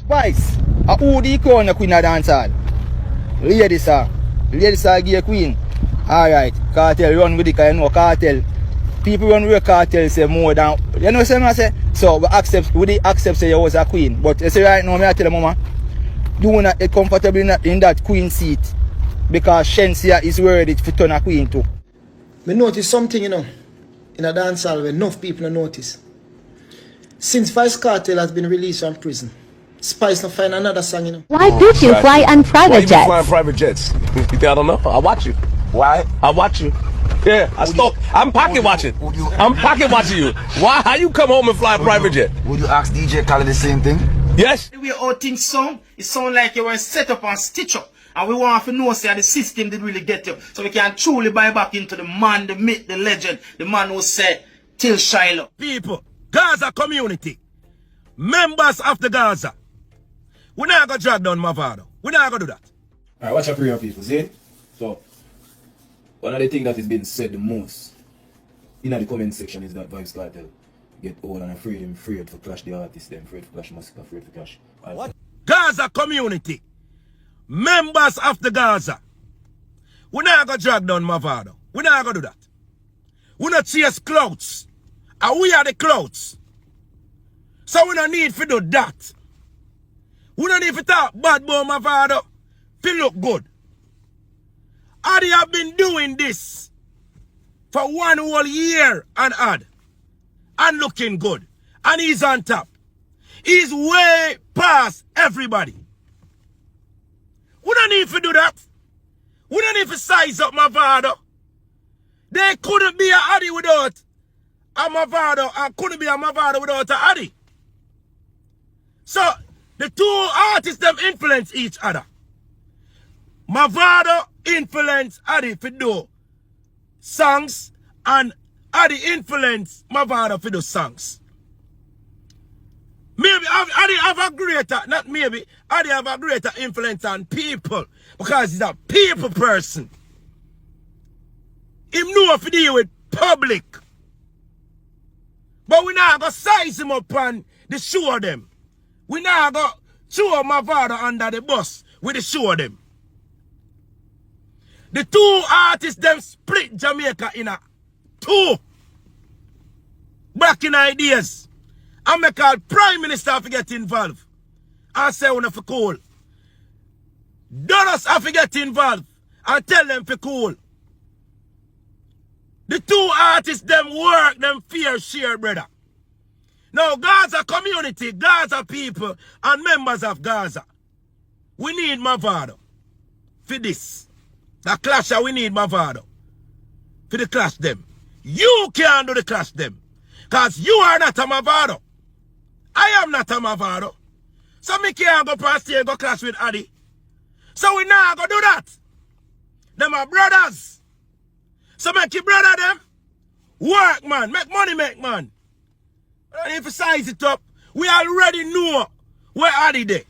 Spice. Who the crown the queen of dancehall? Lady sir. Lady sir give a queen. Alright. Kartel run with it because you know Kartel. People run with Kartel say more than you know what I say? So we accept say you was a queen. But you see right now I tell you mama, do not get comfortable in that queen seat. Because Shensia is worthy to turn a queen too. Me notice something, you know, in a dancehall where enough people don't notice. Since Vybz Kartel has been released from prison, Spice not find another song, you know. Why did you fly on private jets? Why you flying private jets? You think I don't know? I watch you. Why? I watch you. Yeah, I'm pocket watching. I'm pocket watching you. Why? How you come home and fly a private jet? Would you ask DJ Khaled the same thing? Yes. The way all things sound, it sound like you were set up and stitch up. And we want to know say the system did really get you. So we can truly buy back into the man, the myth, the legend, the man who said, till Shiloh. People, Gaza community, members of the Gaza, we're not going to drag down Mavado. We're not going to do that. Alright, watch out for your people, see? So, one of the things that is being said the most in the comment section is that Vybz Kartel get old and afraid to clash the artists, them afraid to clash music, afraid to clash. What? Gaza community, members of the Gaza, we're not going to drag down Mavado. We're not going to do that. We're not chase clouds. And we are the clouds. So we don't need to do that. We don't need to talk bad about Mavado to look good. Adi have been doing this for 1 whole year and odd. And looking good. And he's on top. He's way past everybody. We don't need to do that. We don't need to size up Mavado. There couldn't be a Addy without a Mavado, and couldn't be a Mavado without a Addy. So, the two artists them influence each other. Mavado influence Addy for do songs, and Addy influence Mavado for do songs. Maybe Addy have a greater, not maybe, Addy have a greater influence on people because he's a people person. Him know how to deal with public. But we not going to size him up on the show them. We not going to throw Mavado under the bus with the show them. The two artists them split Jamaica in a two. Back in ideas. And make our Prime Minister to get involved. And say when for cool. Dollars have to get involved. And tell them for cool. The two artists them work them fair share, brother. Now Gaza community, Gaza people, and members of Gaza. We need Mavado. For this. The clash we need Mavado. For the clash them. You can't do the clash them. Because you are not a Mavado. I am not a Mavado. So me can't go past here and go clash with Addy. So we not go do that. Them are brothers. So make your brother them work, man. Make money, make man. And emphasize it up. We already know where Addy dey.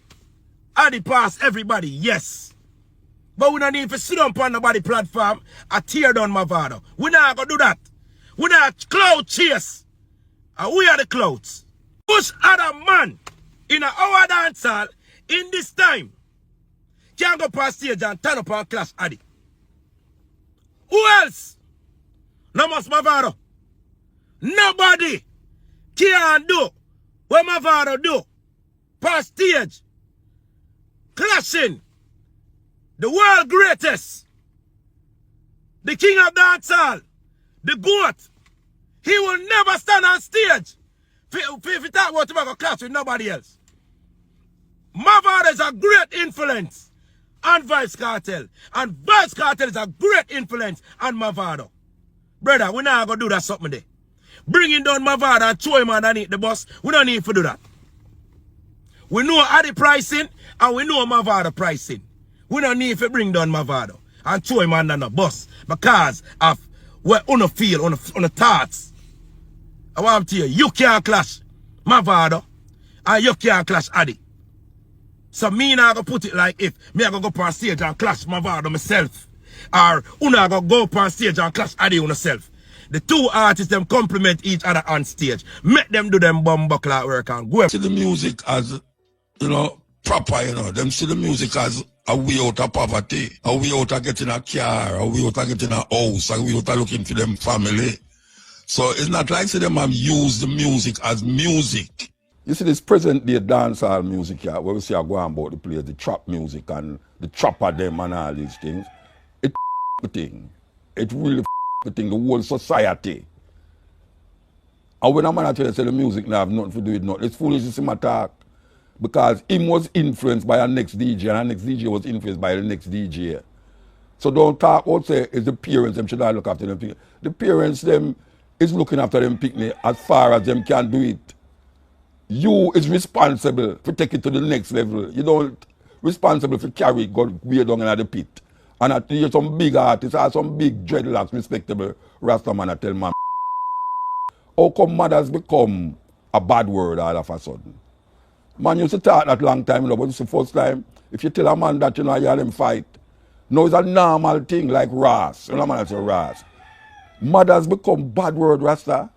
Addy pass everybody, yes. But we don't need to sit up on nobody platform and tear down Mavado. We not gonna do that. We not cloud chase. And we are the clouds. Push other man in our dancehall in this time can go past stage and turn up and clash Addy. Who else? No more Mavado. Nobody can do what Mavado do. Past stage. Clashing. The world greatest. The king of dancehall. The GOAT. He will never stand on stage. If you talk about tobacco clash with nobody else. Mavado is a great influence on Vybz Kartel. And Vybz Kartel is a great influence on Mavado. Brother, we're not going to do that something there. Bringing down Mavado and throw him underneath the bus, we don't need to do that. We know Addy pricing and we know Mavado pricing. We don't need to bring down Mavado and throw him under the bus because of what on the feel, on the thoughts. I want to tell you, you can't clash Mavado and you can't clash Addy. So me not gonna put it like if me I gonna go on stage and clash Mavado myself. Or una gonna go on stage and clash Addy on yourself. The two artists them complement each other on stage. Make them do them bumbuckler work and go to the music as, you know, proper, you know. Them see the music as a way out of poverty, a way out of getting a car, a way out of getting a house, a way out of looking for them family. So it's not like say them have used the music as music. You see this present day dancehall music here, where we see I go on about the players, the trap music and the trapper them and all these things. It the thing. It really the thing, the whole society. And when a man tell you say the music now have nothing to do with nothing, it's foolish to see my talk. Because him was influenced by our next DJ, and our next DJ was influenced by the next DJ. So don't talk about say it's the parents them should not look after them. The parents them is looking after them picnic as far as them can do it. You is responsible for take it to the next level. You don't responsible for carry it go way down in the pit. And I hear some big artists or some big dreadlocks, respectable Rastaman I tell man. How come mothers become a bad word all of a sudden? Man used to talk that long time, you know, but it's the first time. If you tell a man that, you know, you hear them fight. No, it's a normal thing like Ras. You know, man, I say Ras. Mothers become bad word, Rasta.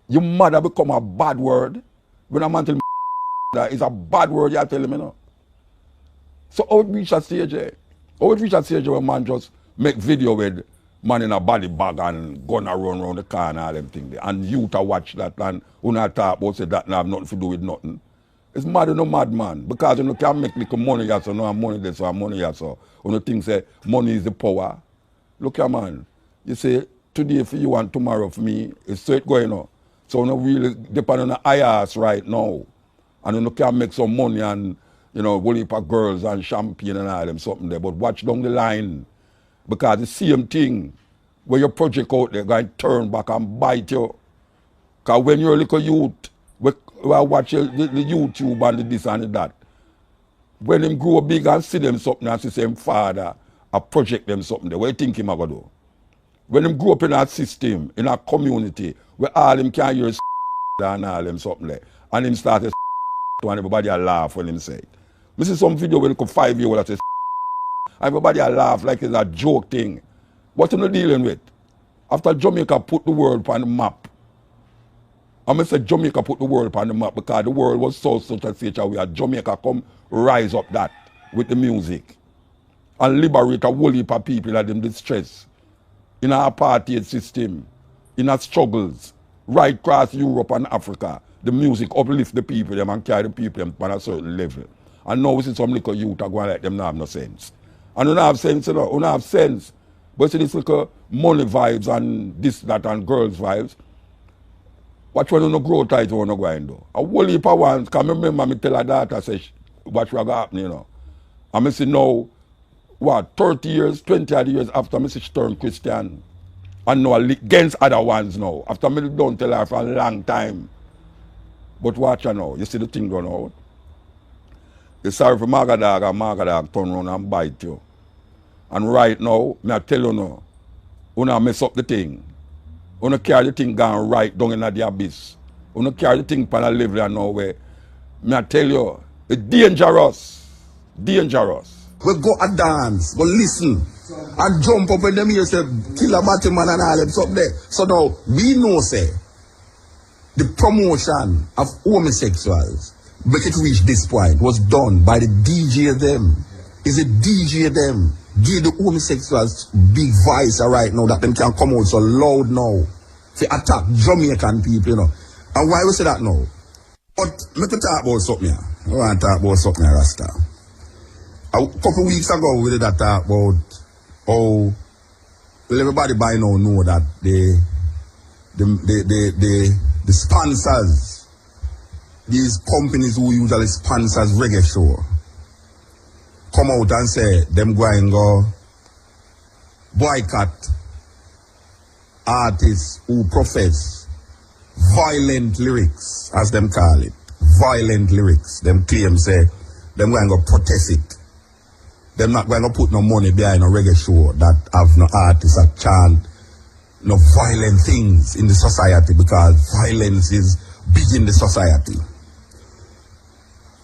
Your mother become a bad word. When a man tell me that it's a bad word, you tell him, you know. So how it reach a stage, eh? How it reach a stage where man just make video with man in a body bag and gonna run around the car and all them things. And you to watch that and who not talk about say that have nothing to do with nothing. It's mad, no mad man. Because you know, can make little money here, so no have money there, so have money here, so. You know, think say money is the power. Look here, man. You say today for you and tomorrow for me, it's straight going on. So you know, really depend on the IRS right now. And you know, can make some money and, you know, go for girls and champagne and all them something there. But watch down the line. Because the same thing, where your project out there going to turn back and bite you. Because when you're a little youth, we watch the YouTube and the this and the that. When them grow big and see them something and see them father, I project them something there. What do you think him going to do? When them grow up in that system, in a community, where all them can hear and all them something there, and him start to and everybody a laugh when him say it. I see some video when you 5-year-old that says everybody a laugh like it's a joke thing. What are you dealing with? After Jamaica put the world on the map, I'm going to say Jamaica put the world on the map because the world was so such a such a way. Jamaica come rise up that with the music and liberate a whole heap of people that them distress in our apartheid system, in our struggles, right across Europe and Africa. The music uplift the people them and carry the people them on a certain level. And now we see some little youth are going like them not have no sense. And you don't have sense, you know, you don't have sense. But see this little money vibes and this, that and girls vibes. Watch when you no grow tight when you go and do. A whole heap of ones, because I remember me tell her daughter, say, watch what happen, you know. And I say now, what, 30 years, 20 odd years after I say she turned Christian. And now against other ones now. After I don't tell her for a long time. But watch her now, you see the thing going out. You're sorry for Magadog and Magadog turn around and bite you. And right now, I tell you now, you don't mess up the thing. You don't carry the thing going right down in the abyss. You don't carry the thing on a level and nowhere. I tell you, it's dangerous. Dangerous. We go a dance, go listen, and jump up in them here say, kill a Batman and all them something there. So now, we know say, the promotion of homosexuals, make it reach this point, was done by the DJ them. Is a DJ them. Give the homosexuals big voice right now that them can come out so loud now to attack Jamaican people, you know. And why we say that now? But let me talk about something here. I want to talk about something here, Rasta. A couple weeks ago we did that talk about how everybody by now know that the sponsors, these companies who usually sponsors reggae show, come out and say them go and go boycott artists who profess violent lyrics, as them call it. Violent lyrics. Them claim say them go and go protest it. Them not going to put no money behind a reggae show that have no artists that chant no violent things in the society because violence is big in the society.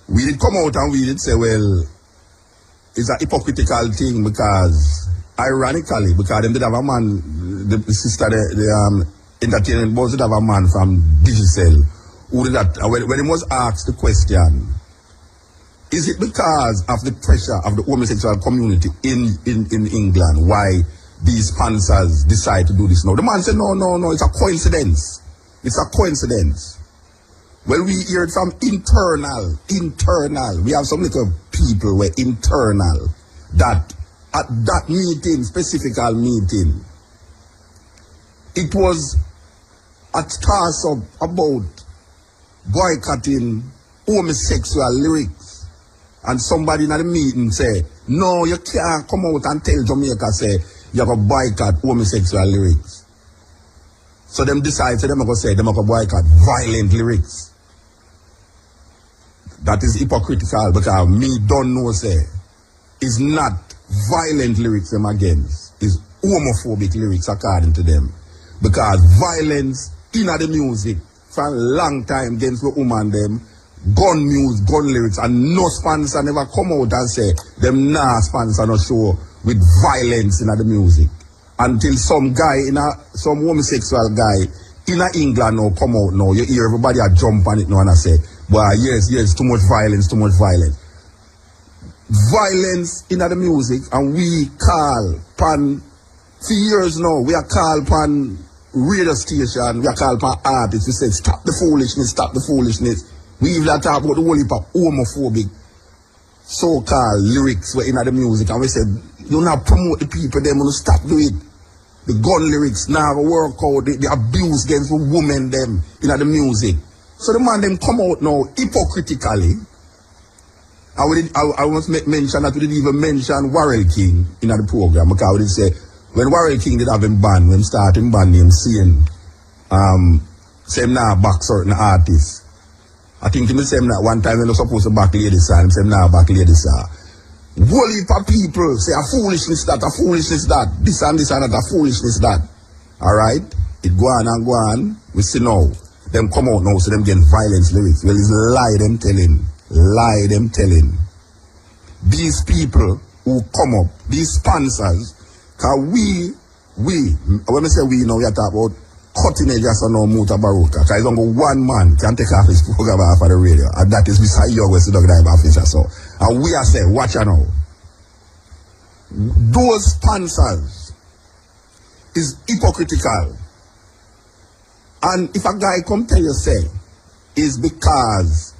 We did come out and we did say, well, it's a hypocritical thing because, ironically, because them did have a man, the sister, the entertainment boss did have a man from Digicel who did that. When he was asked the question, Is it because of the pressure of the homosexual community in England why these sponsors decide to do this now? The man said, no, it's a coincidence. It's a coincidence. Well, we hear it from internal. We have some little people where internal that at that meeting, specific meeting, it was a toss-up about boycotting homosexual lyrics. And somebody in the meeting say, no, you can't come out and tell Jamaica, say, you have to boycott homosexual lyrics. So them decide, so them are going to say, them are going to boycott violent lyrics. That is hypocritical because me don't know, say, it's not violent lyrics them against. It's homophobic lyrics according to them. Because violence in the music for a long time against the woman them, gun lyrics, and no sponsor never come out and say them nah sponsor no show with violence in the music. Until some homosexual guy in England now come out now, you hear everybody a jump on it now and I say, well, yes, too much violence. Violence in the music, and we call pan for years now, we are called pan radio station, we are called pan artists, we say stop the foolishness. We even talk about the whole heap of homophobic so-called lyrics were in the music, and we said, you not promote the people, them will stop do it. The gun lyrics now work out, the abuse against the women them in the music. So the man them come out now hypocritically. I want to make mention that we didn't even mention Warrell King in the program, because we did say when Warrell King did have him banned, when starting ban him saying say him now back certain artists. I think him say him that one time when they're supposed to back Lady Star, him say him now back Lady Star. Whole heap of people say a foolishness that, this and that, a foolishness that. Alright? It go on, we see now. Them come out now, so them getting violence lyrics. Well, it's lie them telling. These people who come up, these sponsors, cause we, when I say we now, we are talking about cutting edges on our Mutabruka. Cause it's only one man can take off his program off of the radio, and that is Mr. Yogwes, the dog officer. So, and we are saying, watch out now. Those sponsors is hypocritical. And if a guy come tell you, say, it's because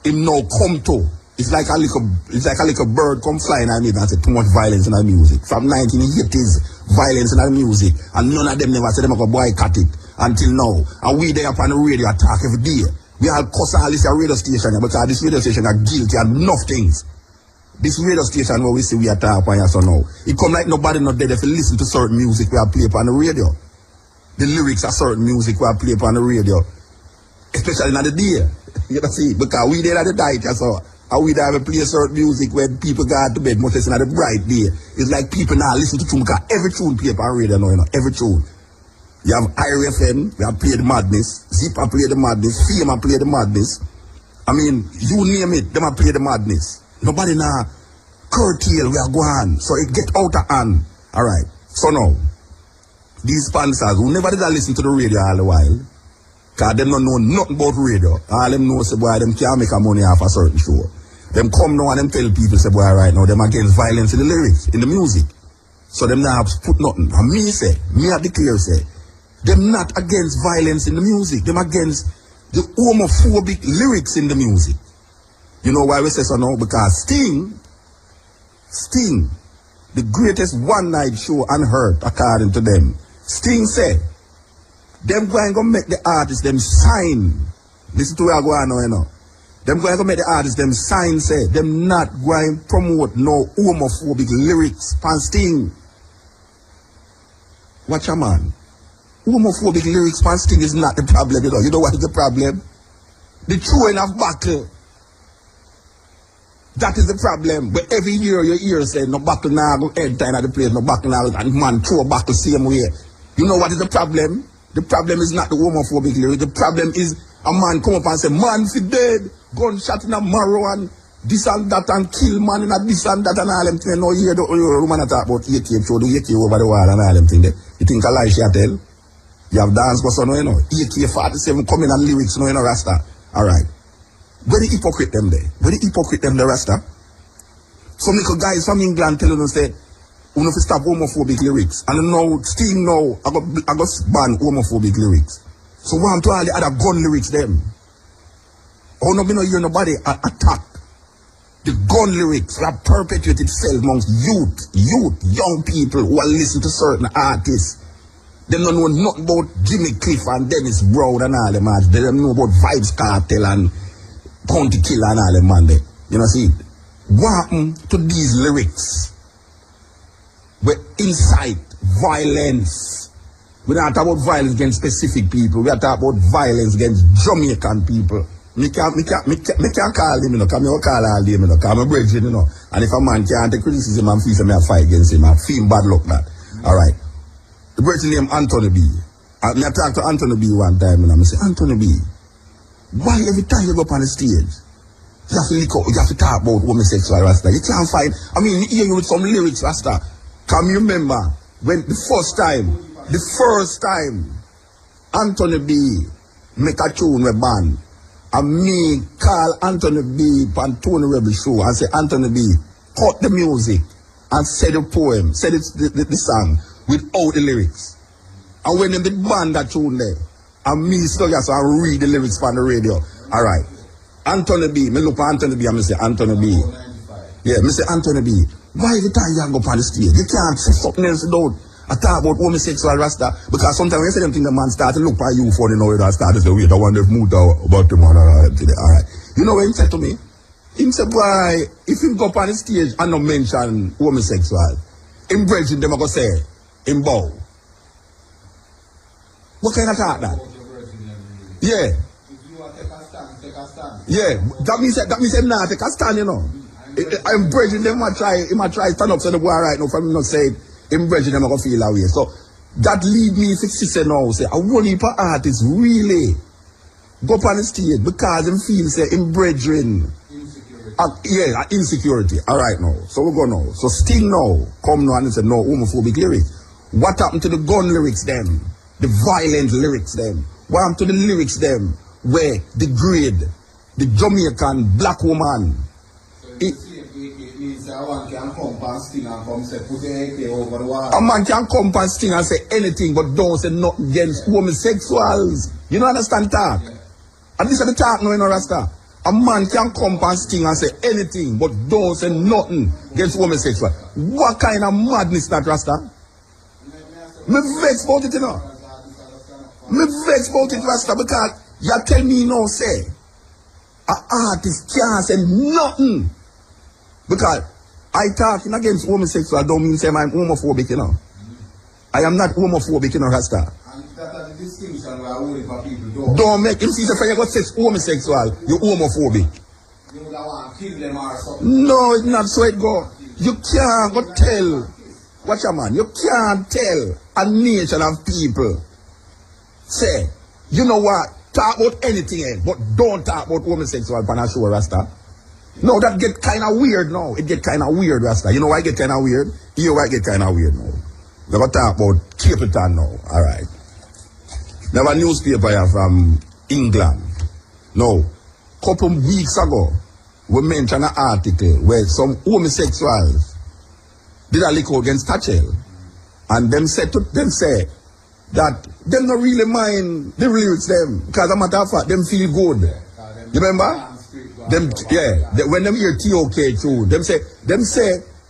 him now come to, it's like a little bird come flying at me and say too much violence in the music. From 1980s, violence in the music, and none of them never said them going to boycott it until now. And we there upon the radio attack every day. We all cuss all this radio station because this radio station are guilty of enough things. This radio station where we see we attack upon you so now. It come like nobody not dead if you listen to certain music we are play upon the radio. The lyrics are certain music we are play upon the radio. Especially in the day. You know see, because we there at the night, so and we there have play certain music when people go to bed, most in the bright day. It's like people now listen to tune because every tune play upon radio now, you know, every tune. You have IRFM, we have Play the Madness, Zipper Play the Madness, Fame Play the Madness. I mean, you name it, them Play the Madness. Nobody now curtail, we are going. So it get out of hand. Alright, so now, these sponsors who never did listen to the radio all the while, because them don't know nothing about radio. All them know, say, boy, them can't make a money off a certain show. Them come now and them tell people, say, boy, right now, them against violence in the lyrics, in the music. So them now put nothing. And me I declare, say, them not against violence in the music. Them against the homophobic lyrics in the music. You know why we say so now? Because Sting, the greatest one-night show unheard, according to them. Sting said, them going to make the artists them sign. Listen to where I go on now, you know. Them going to make the artists them sign, say, them not going to promote no homophobic lyrics. Pan Sting. Watch a man. Homophobic lyrics, pan Sting is not the problem, you know. You know what is the problem? The throwing of buckle. That is the problem. But every year you hear say, no buckle now go head time at the place, no buckle now, and man throw a buckle same way. You know what is the problem? The problem is not the homophobic lyrics. The problem is a man come up and say, man fi dead, gunshot in a marrow and this and that and kill man in a this and that and all them things. No, you hear the woman talk about AK, show the AK over the wall and all them things. You think a lie she tell? You have dance for some, you know. AK 47 coming and lyrics, no, you know, Rasta. Alright. Where the hypocrite them there? Where the hypocrite them there, Rasta? Some little guys from England telling us that we have to stop homophobic lyrics. And now, still now, I got ban homophobic lyrics. So what I'm to all the other gun lyrics them? Oh no, me no hear nobody attack the gun lyrics that perpetuate itself amongst young people who are listening to certain artists. They don't know nothing about Jimmy Cliff and Dennis Brown and all them man. They don't know about Vybz Kartel and County Killer and all them man there. You know see? What happened to these lyrics? Where incite violence. We don't talk about violence against specific people. We are talking about violence against Jamaican people. Me can't call him, you know, because I call all them, you know, because I'm a brethren, you know. And if a man can't take criticism and feel me, I fight against him, I feel bad luck that. Alright. The brethren named Anthony B. I talked to Anthony B one time and I say, Anthony B, why every time you go up on the stage, you have to lick out, you have to talk about homosexual Rasta? You can't find, I mean, you hear you with some lyrics, Rasta. Can you remember when the first time, Anthony B make a tune with band, and me call Anthony B on Tony Rebel show and say, Anthony B, cut the music and say the poem, say the song without the lyrics. And when the band that tune there, and me still just and read the lyrics on the radio. Alright. Anthony B, me look at Anthony B and me say, Anthony B. Yeah, me say, Anthony B, why every time you go up on the stage, you can't say something else without I talk about homosexual Rasta, because sometimes when you say them things, the man start to look at you for the know that start to say, wait, I wonder if moved out about the man or today. Alright. You know what he said to me? He said, boy, if him go up on the stage and not mention homosexual, him brethren them I go say, him bow. What kind of talk that? Yeah. Yeah. That means him not take a stand, you know. I'm brethren them he might try stand up so the boy right now from him not say him brethren them gonna feel away. So that lead me to say now, say I whole heap of artists really go up on the stage because him feel say him brethren insecurity. Alright now. So we go now. So still now, come now and say no homophobic lyrics. What happened to the gun lyrics them? The violent lyrics them? What happened to the lyrics them where degrade the Jamaican black woman? A man can come and sting and say anything but don't say nothing against homosexuals. You don't understand talk? And this is the talk now in Rasta. A man can come and sting and say anything but don't say nothing against homosexuals. What kind of madness that Rasta? Me vex about it, you know. Me vex about it, Rasta, because you tell me now say an artist can't say nothing. Because I talking against homosexual don't mean say I'm homophobic, you know. I am not homophobic, you know, Rasta. And that are the distinction where I worry for people don't make him see the fact you got sex homosexual, you're homophobic. You would want to kill them or something. No, it's not so it go. You can't go tell. Watch a man, you can't tell a nation of people. Say, you know what? Talk about anything else, but don't talk about homosexual on a show, Rasta. No, that get kind of weird now. It get kind of weird, Rasta. You know why it get kind of weird? You know why it get kind of weird now? We're going to talk about Capleton now. Alright. There was a newspaper here from England. Now, couple weeks ago, we mentioned an article where some homosexuals did a lick against Kartel. And them say that them not really mind the lyrics them. Because as a matter of fact, them feel good. You remember? Them, yeah, when them hear TOK tune, them say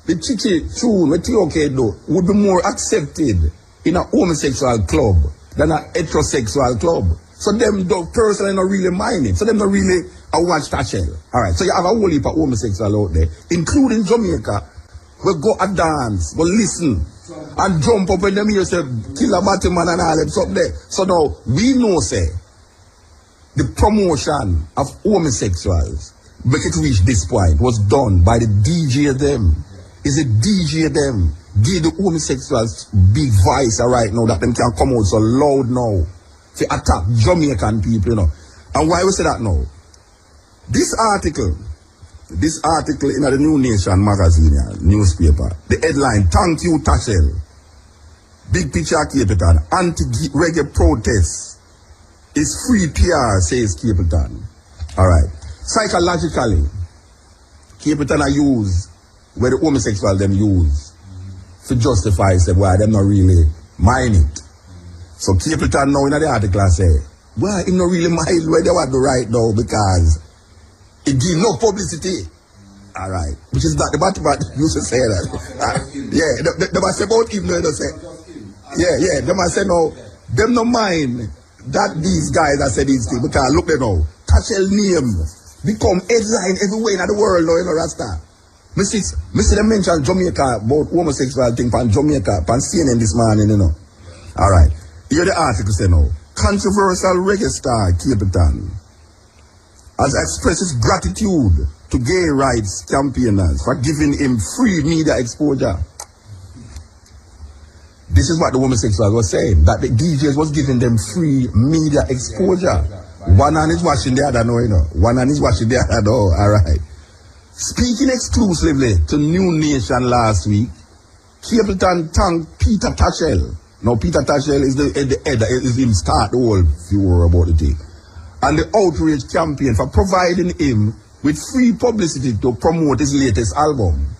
the chichi tune with TOK do would be more accepted in a homosexual club than a heterosexual club. So them don't personally not really mind it. So them not really watch Kartel. Alright, so you have a whole heap of homosexual out there, including Jamaica, will go a dance, will listen, and jump up when them hear say kill a batty man and all them up there. So now we know say the promotion of homosexuals, make it reach this point, was done by the DJ them. Is a DJ them. Give the homosexuals big voice right now that them can come out so loud now to attack Jamaican people, you know. And why we say that now? This article in the New Nation magazine, newspaper, the headline, thank you Kartel. Big picture Capleton, anti-reggae protests. It's free PR, says Capleton. Alright. Psychologically, Cape Town are use where the homosexual them use to justify say why them not really mind it. So Cape Town now in the article I say, well, him not really mind where they want to write now because it give no publicity. Alright. Which is not the bad used to say that. Yeah, they must say about him, they say. Yeah, they must say no, them no mind that these guys that say these things because look they know. Kartel name become headline everywhere in the world now, you know, Rasta. Me see them mention Jamaica about homosexual thing from Jamaica, from CNN this morning, you know. Alright. Here the article say now. Controversial reggae star Cape Town has expressed his gratitude to gay rights campaigners for giving him free media exposure. This is what the homosexuals was saying, that the DJs was giving them free media exposure. One hand is watching the other, no, you know. One hand is watching the other, no, alright. Speaking exclusively to New Nation last week, Cape Town thanked Peter Tachel. Now Peter Tachel is the head, is him start the whole furor about the thing. And the outrage campaign for providing him with free publicity to promote his latest album.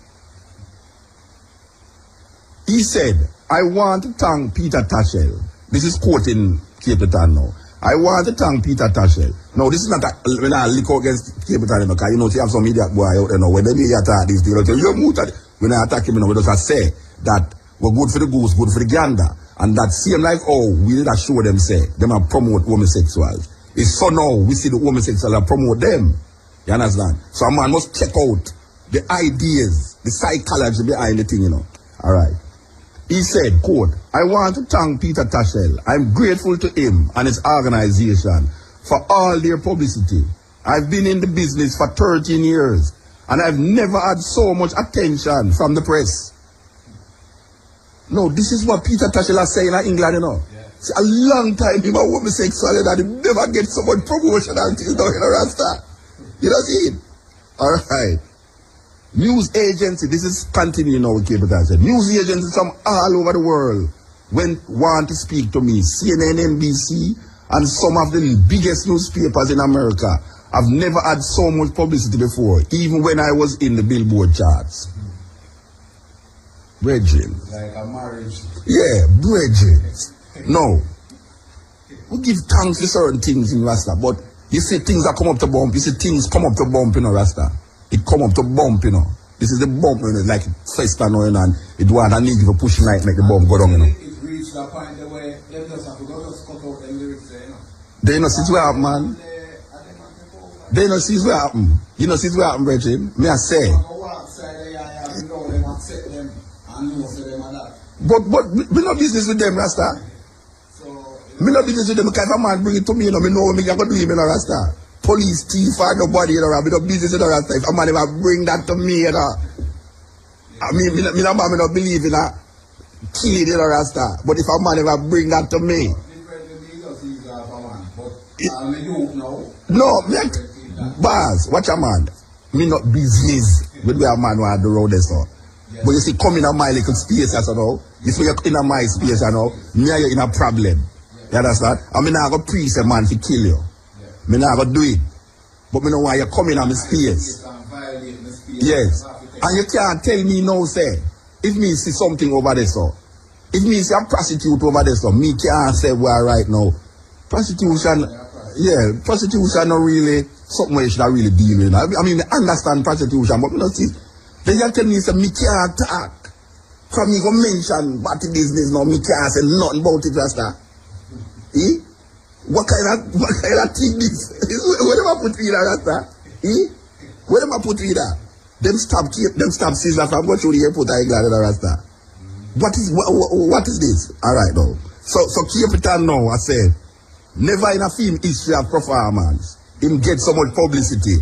He said, I want to thank Peter Tachel. This is quoting Cape Town now. I want to thank Peter Tachel. Now, this is not when I look against Cape Town because you know, you have some media boy out there now. When they attack this, they'll tell you, when I attack him, we just say that we're good for the goose, good for the gander. And that same like, oh, we did show them say, them are promote homosexuals. It's so now we see the homosexuals and promote them. You understand? So a man must check out the ideas, the psychology behind the thing, you know. Alright. He said, quote, I want to thank Peter Tachel. I'm grateful to him and his organization for all their publicity. I've been in the business for 13 years and I've never had so much attention from the press. No, this is what Peter Tachel is saying in England, you know. Yeah. See, a long time he was homosexual and he never get so much promotion until now, you know, Rasta. You know, see it? Alright. News agency, this is continuing now with Cape Town. News agencies from all over the world want to speak to me. CNN, NBC, and some of the biggest newspapers in America. I've never had so much publicity before, even when I was in the Billboard charts. Brethren. Like a marriage. Yeah, brethren. No. We give thanks to certain things in Rasta, but you see things that come up to bump, you see things come up to bump, you know, Rasta. It come up to bump, you know. This is the bump, you know, like festa, you know, and it want a need for pushing like make the bump go down, you know. It reached that point where they just have to go just cut out them lyrics there, you know. They know see what happen, man. They know see what happen. You know see what happen, brethren. Me I say. But we no business with them, Rasta. Me no business with them because if a man bring it to me, you know, me know me can go do him, you know, Rasta. Police, thief, or nobody, you know, me no business with Rasta. If a man ever bring that to me, you know. I mean, me no believe in that killing, you know, Rasta. But if a man ever bring that to me. No, me Baz, watch a man. Me not business with where a man want the road so. Yeah. But you see, come in a my little space, you know. You see, you're in a my space, you know. Me and you in a problem. Yeah. You understand? I mean, I go preach a man to kill you. Yeah. Me not go do it. But me know why you come in on my space. Yes. And you can't tell me no, say. If me see something over there, so. If me see a prostitute over there, so. Me can't say where right now. Prostitution, yeah, prostitution not really something where you should really deal with. I mean, I understand prostitution, but you know, see, they just tell me, say, me can't talk. From me go mention what it is now, me can't say nothing about it, Rasta. Eh? What kind of thing this? Where them I put in that, Rasta? Eh? Where them I put in that? Them stop Caesar from going through the airport, I glad that, Rasta. What is this? Alright now. So Cape Town now, I say, never in a film history of performance, him get so much publicity.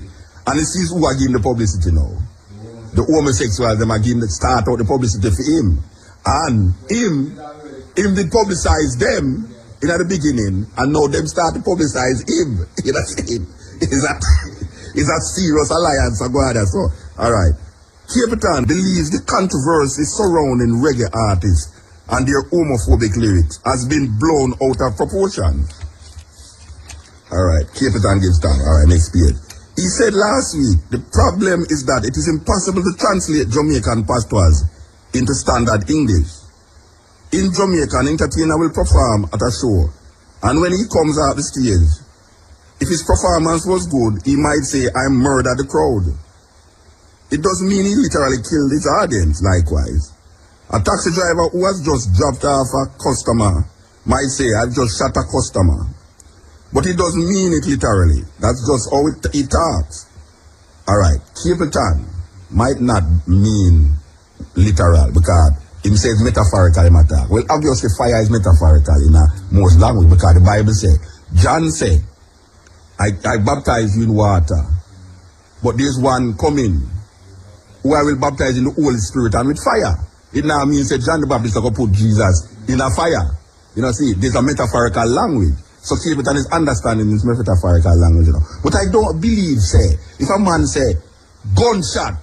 And this is who are giving the publicity now. The homosexuals, them are giving the start out the publicity for him. And him did publicize them in the beginning, and now them start to publicize him. You know what I'm saying? It's a serious alliance, so go ahead. So, alright. Cape Town believes the controversy surrounding reggae artists and their homophobic lyrics has been blown out of proportion. Alright, Cape Town gives down. Alright, next page. He said last week, the problem is that it is impossible to translate Jamaican patois into standard English. In Jamaica, an entertainer will perform at a show, and when he comes out the stage, if his performance was good, he might say, I murdered the crowd. It doesn't mean he literally killed his audience, likewise. A taxi driver who has just dropped off a customer might say, I've just shot a customer. But he doesn't mean it literally. That's just how he talks. Alright, Capleton might not mean literal because he says metaphorical in attack. Well, obviously fire is metaphorical in most language because the Bible says, John said, I baptize you in water, but there's one coming who I will baptize in the Holy Spirit and with fire. It now means that John the Baptist will put Jesus in a fire. You know, see, there's a metaphorical language. So Capleton is understanding this metaphorical language, you know. But I don't believe, say, if a man say, gunshot,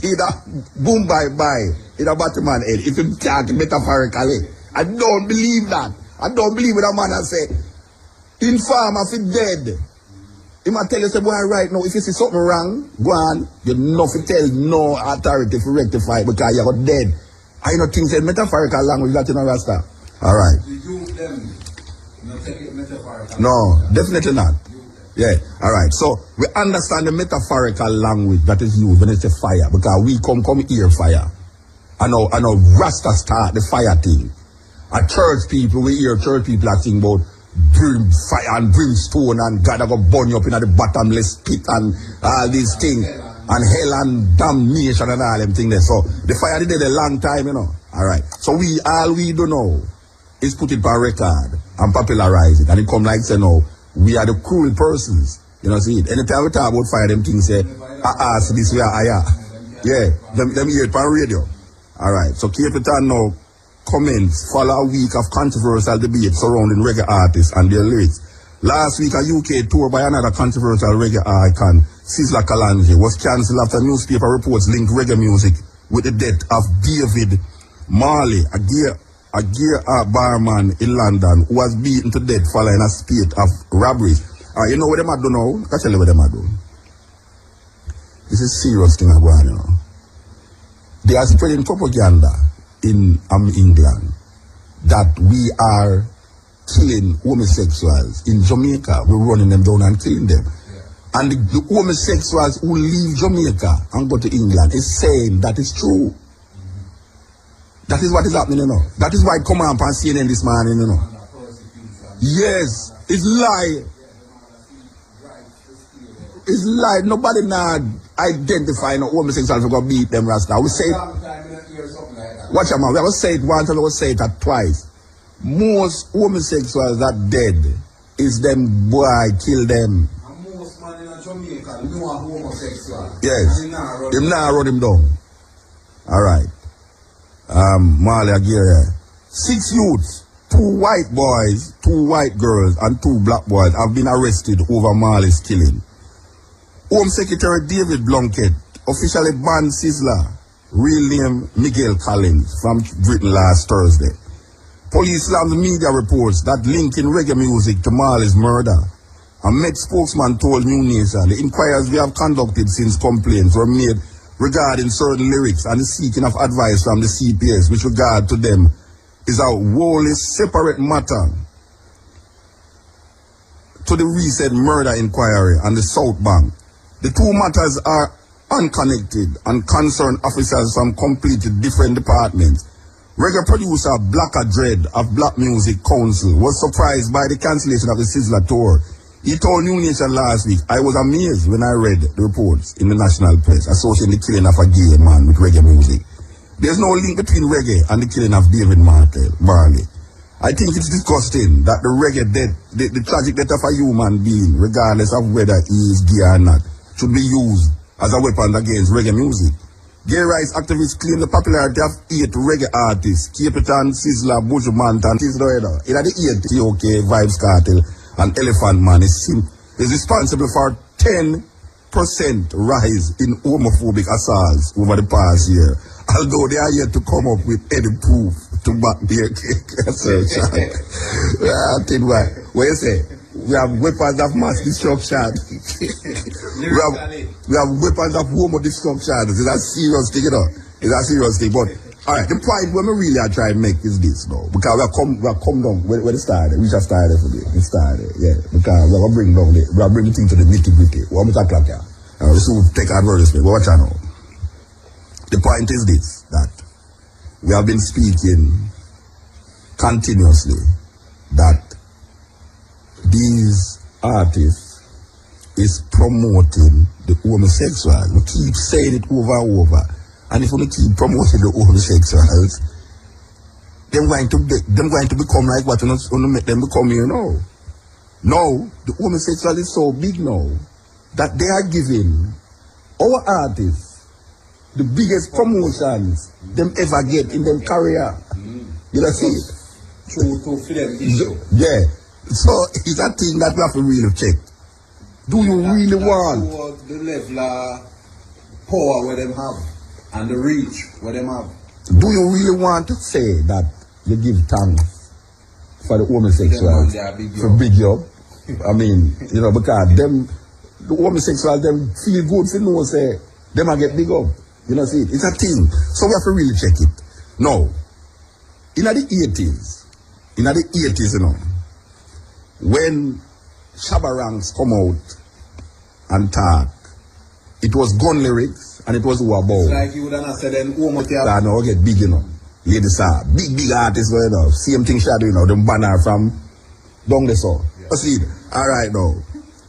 either boom bye, in a Batman head, if you talk metaphorically, I don't believe that. I don't believe what a man has say, inform if he dead. He might tell you, say, boy, right now, if you see something wrong, go on, you know to tell no authority to rectify it because you got dead. I know things in metaphorical language that you know, Rasta. All right. No, definitely not. Yeah, all right. So we understand the metaphorical language that is used when it's a fire because we come here fire. I know Rasta start the fire thing. At church people, we hear church people are saying about brim fire and brimstone and God are gonna burn you up in the bottomless pit and all these things and hell and damnation and all them things there. So the fire did it a long time, you know. All right. So all we do know is put it by record and popularize it. And it come like say no, we are the cruel persons. You know, see it. Anytime we talk about fire, them things say, so this way, yeah, them hear it on radio. Alright, so Capleton now comments follow a week of controversial debate surrounding reggae artists and their lyrics. Last week a UK tour by another controversial reggae icon, Sizzla Kalonji, was cancelled after newspaper reports linked reggae music with the death of David Marley, a gear barman in London who was beaten to death following a spate of robberies. You know what them are doing now? I tell you what them are doing. This is serious thing going on, you know. They are spreading propaganda in England that we are killing homosexuals. In Jamaica, we're running them down and killing them. Yeah. And the homosexuals who leave Jamaica and go to England is saying that is true. That is what is happening, you know. That is why it come up on CNN this morning, you know. Yes, it's lie. It's lie. Nobody now identify no homosexuals who go beat them Rasta. We say it. Watch out, man. We always say it once and we say it twice. Most homosexuals that dead is them boy kill them. And most man in Jamaica know a homosexual. Yes. Them now run him down. Alright. Marley Aguirre. 6 youths, 2 white boys, 2 white girls, and 2 black boys have been arrested over Marley's killing. Home Secretary David Blunkett officially banned Sizzla, real name Miguel Collins, from Britain last Thursday. Police slammed media reports that linking reggae music to Marley's murder. A Met spokesman told New Nation the inquiries we have conducted since complaints were made regarding certain lyrics and the seeking of advice from the CPS with regard to them is a wholly separate matter to the recent murder inquiry on the South Bank. The two matters are unconnected and concern officers from completely different departments. Reggae producer Blacker Dread of Black Music Council was surprised by the cancellation of the Sizzla tour. He told New Nation last week, I was amazed when I read the reports in the national press associating the killing of a gay man with reggae music. There's no link between reggae and the killing of David Marley. I think it's disgusting that the reggae death, the tragic death of a human being, regardless of whether he is gay or not, should be used as a weapon against reggae music. Gay rights activists claim the popularity of 8 reggae artists, Capleton, Sizzla, Bushman, and Sizzla. In the 8, OK, Vybz, Kartel, and Elephant Man is responsible for 10% rise in homophobic assaults over the past year, although they are yet to come up with any proof to back their assertion. I think what you say? We have weapons of mass destruction. we have weapons of homo destruction. It's a serious thing, you know. It's a serious thing. But alright, the point when we really are trying to make is this now. Because we have come down when it started. We just started for it. We started, yeah. Because we are bring the thing to the nitty-gritty. 1 o'clock here. We soon take advertisement. Watch out now. The point is this, that we have been speaking continuously that these artists is promoting the homosexual. We keep saying it over and over. And if we keep promoting the homosexuals, them going to become like what we want to make them become, you know. Now, the homosexual is so big now that they are giving our artists the biggest promotions them ever get in their career. You know, see it? True to them issue. Yeah. So it's a thing that we have to really check. Do you really want the level of power where them have and the reach where them have? Do you really want to say that you give thanks for the homosexuals for big job? I mean, you know, because them the homosexuals them feel good for no say them a get big up. You know, see, it's a thing. So we have to really check it. Now, in the 80s, you know, when Shabba Ranks come out and talk, it was gun lyrics and it was who about. It's like you would have said then I know get big, you know. Ladies are big artists, you know. Same thing shadow, you know, them banner from down the south. Yeah. See, alright now.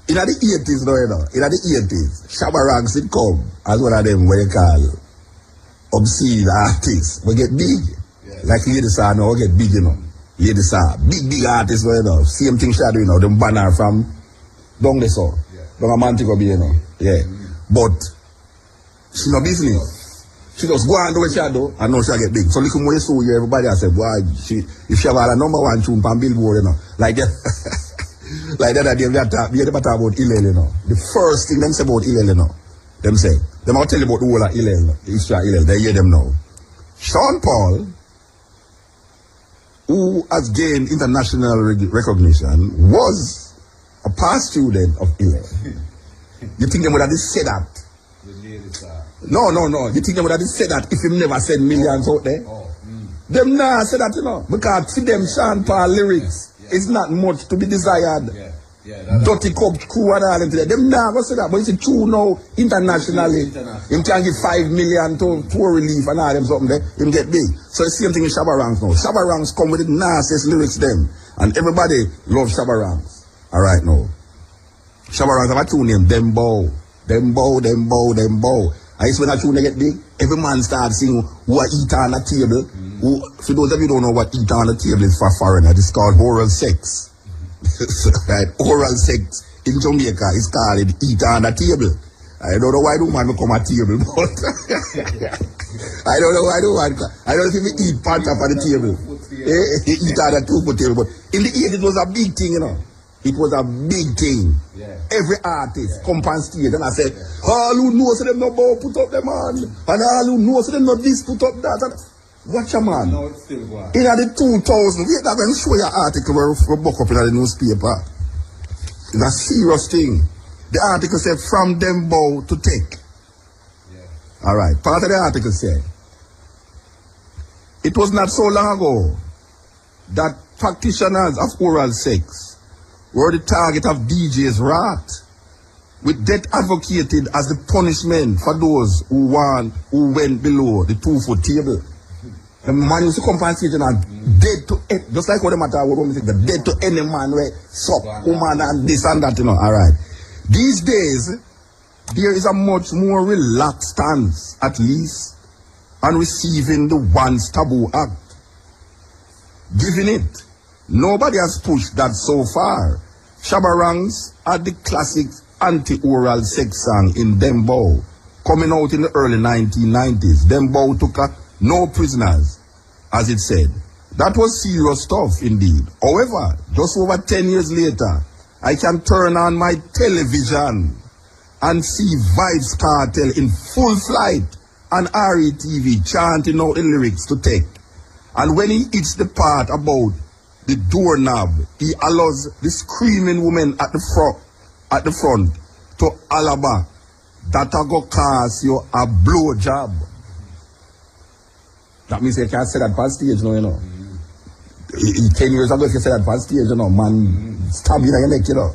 In the 80s, you know, in the 80s, Shabba Ranks it come as one of them what you call obscene artists. We get big. Yeah. Like ladies are now get big, you know. Ladies are big artists, you know. Same thing shadow, you know, them banner from down the south. Yeah. Down a Montego Bay, you know. Yeah. But she no business. She just go and do what she do and now she get big. So look more so here, everybody has said, boy, if she have a number one tune on Billboard, you know, like that. Like that, they talk about Hillel, you know. The first thing them say about Hillel, you know. Them say, them will tell you about the whole of Hillel, the history of Hillel. They hear them now. Sean Paul, who has gained international recognition, was a past student of Hillel. You think they would have said that? No. You think they would have said that if he never said millions out there? Them nah say that, you know. Because to them, Sean Paul lyrics is not much to be desired. Dirty Cup crew and all them today. Them nah go say that. But it's true now, internationally. Him can give 5 million to poor relief and all them something there. Him get big. So the same thing in Shabba Ranks now. Shabba Ranks come with the nastiest lyrics them. And everybody loves Shabba Ranks. Alright now. Shabba Ranks have a tune named Dembow. I used when a tune they get big, every man starts singing who are eat on the table. Who, for those of you who don't know what eat on the table is for foreigner, it's called oral sex. Right? Oral sex in Jamaica is called eat on the table. I don't know why the man become a table, but I don't know why the man, I don't know if he eat part up on the table. He eat on the two-foot table, but in the 80s it was a big thing, you know. It was a big thing. Yeah. Every artist come on stage and I said, all who knows them no bow put up them on. And all who knows them no this put up that. And watch a man. No, it's still going. In the 2000, wait, I'm going to show you an article where we book up in the newspaper. It's a serious thing. The article said, from them bow to take. Yeah. Alright, part of the article said, it was not so long ago that practitioners of oral sex were the target of DJ's wrath, with death advocated as the punishment for those who went below the 2-foot table. The man used to come on stage and dead to just like what the matter with women say, the dead to any man where suck woman and this and that, you know. Alright. These days, there is a much more relaxed stance, at least, on receiving the once taboo act. Given it, nobody has pushed that so far. Shabba Ranks had the classic anti-oral sex song in Dembow, coming out in the early 1990s. Dembow took no prisoners, as it said. That was serious stuff indeed. However, just over 10 years later, I can turn on my television and see Vybz Kartel in full flight on RETV chanting out the lyrics to take. And when he hits the part about the doorknob. He allows the screaming woman at the front to alaba. That a go cause you a blow job. That means you can't say that past stage, no, you know. 10 years ago, if you say that past stage, you know, man, stab you in your neck, you know.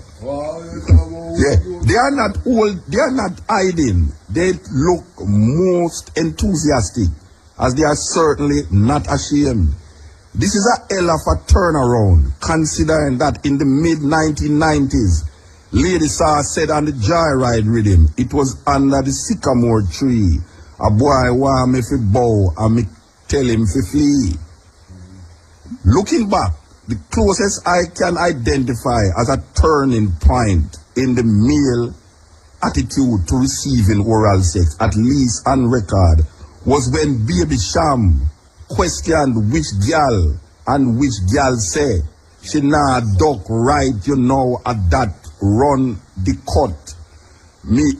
Yeah, they are not old, they are not hiding. They look most enthusiastic, as they are certainly not ashamed. This is a hell of a turnaround, considering that in the mid-1990s, Lady Saw said on the Joyride rhythm, it was under the sycamore tree. A boy want me fi bow and me tell him fi flee. Looking back, the closest I can identify as a turning point in the male attitude to receiving oral sex, at least on record, was when Baby Sham questioned which girl and which girl say she nah duck right, you know, at that run the cut. Me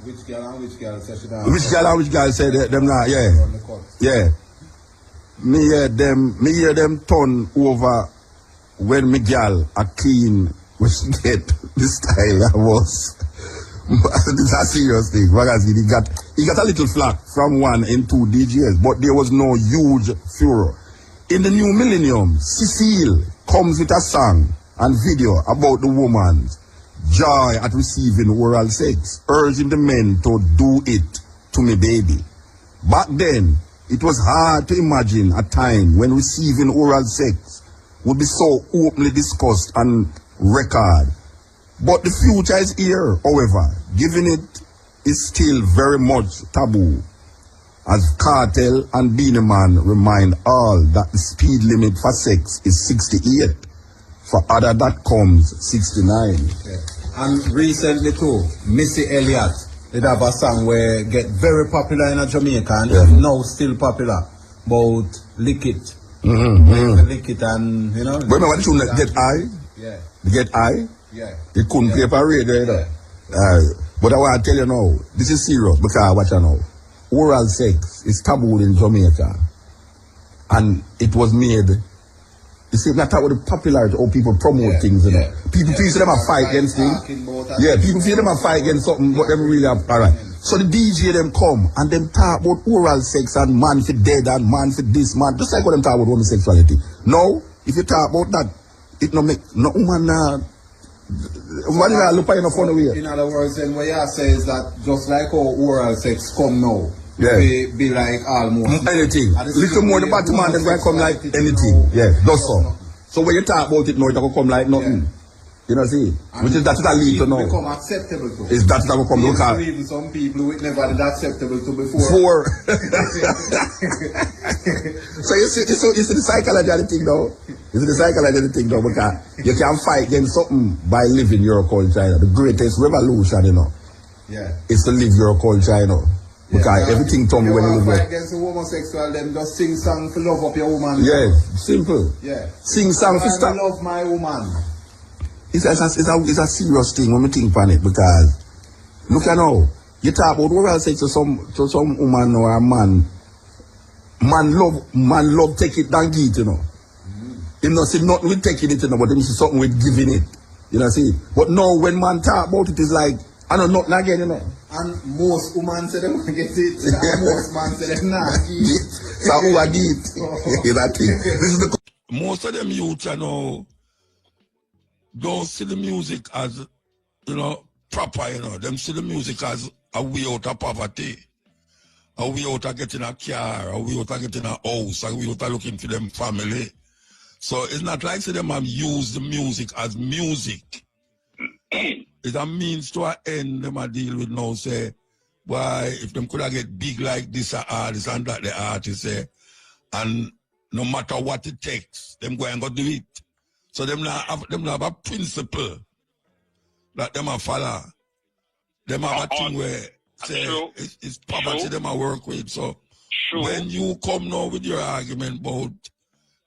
Which girl and which girl say she nah which girl and which girl say them nah, yeah. Run the cut. Yeah. Me hear them turn over when me girl a clean when she get the style I was. This is a serious thing. Magazine, he got a little flack from 1 and 2 DJs, but there was no huge furor. In the new millennium, Cecile comes with a song and video about the woman's joy at receiving oral sex, urging the men to do it to me baby. Back then, it was hard to imagine a time when receiving oral sex would be so openly discussed on record. But the future is here, however, given it is still very much taboo, as Kartel and Beenie Man remind all that the speed limit for sex is 68. For other that comes 69. Yeah. And recently too, Missy Elliott did have a song where get very popular in Jamaica and is now still popular, about lick it. Lick it and, you know. Remember the tune that Get High? Yeah. Get High? Yeah. It couldn't play for radio either. But I want to tell you now, this is serious because watch you now. Oral sex is taboo in Jamaica. And it was made, you see, not talk about the popularity or people promote things, you know. People feel them a fight against things. Yeah, people feel them a fight against something, but them really have, alright. So the DJ them come and them talk about oral sex and man for dead and man for this, man. Just like what them talk about homosexuality. Now, if you talk about that, it no make, no woman, what did I look at in a funny way? In other words, then what you say is that just like how oral sex come now, be like almost anything. Little more the bottom man them going to come like anything. Yeah, that's so. So when you talk about it now, it will come like nothing. You know, see? Which is that's what I lead to know. Become acceptable to. Is that will come look at? Even some people who never did acceptable to before. So you see the psychology of the thing though. You see the psychology of the thing though, because you can fight against something by living your culture. The greatest revolution, you know. Yeah. Is to live your culture, you know. Because everything told me when you live fight against the homosexual, then just sing song to love up your woman. Yeah, simple. Yeah. Sing song for stop. Love my woman. It's a serious thing when we think on it, because look at now, you talk about oral sex to some woman or a man. Man love take it than give it, you know. Him not see nothing with taking it, you know, but him see something with giving it. You know, see? But now when man talk about it, it's like, I know nothing again, you know. And most women say them get it, and most men say them not get it. So who I get it? That thing. This is the most of them youth, you know, don't see the music as, you know, proper, you know. Them see the music as a way out of poverty, a way out of getting a car, a way out of getting a house, a way out of looking for them family. So it's not like say them have used the music as music. It's a means to an end them a deal with now, say, why if them could have get big like this artist and that the artist say, and no matter what it takes, them go and go do it. So them not have a principle that them a follow. Them have a thing where say it's poverty them a work with. So when you come now with your argument about,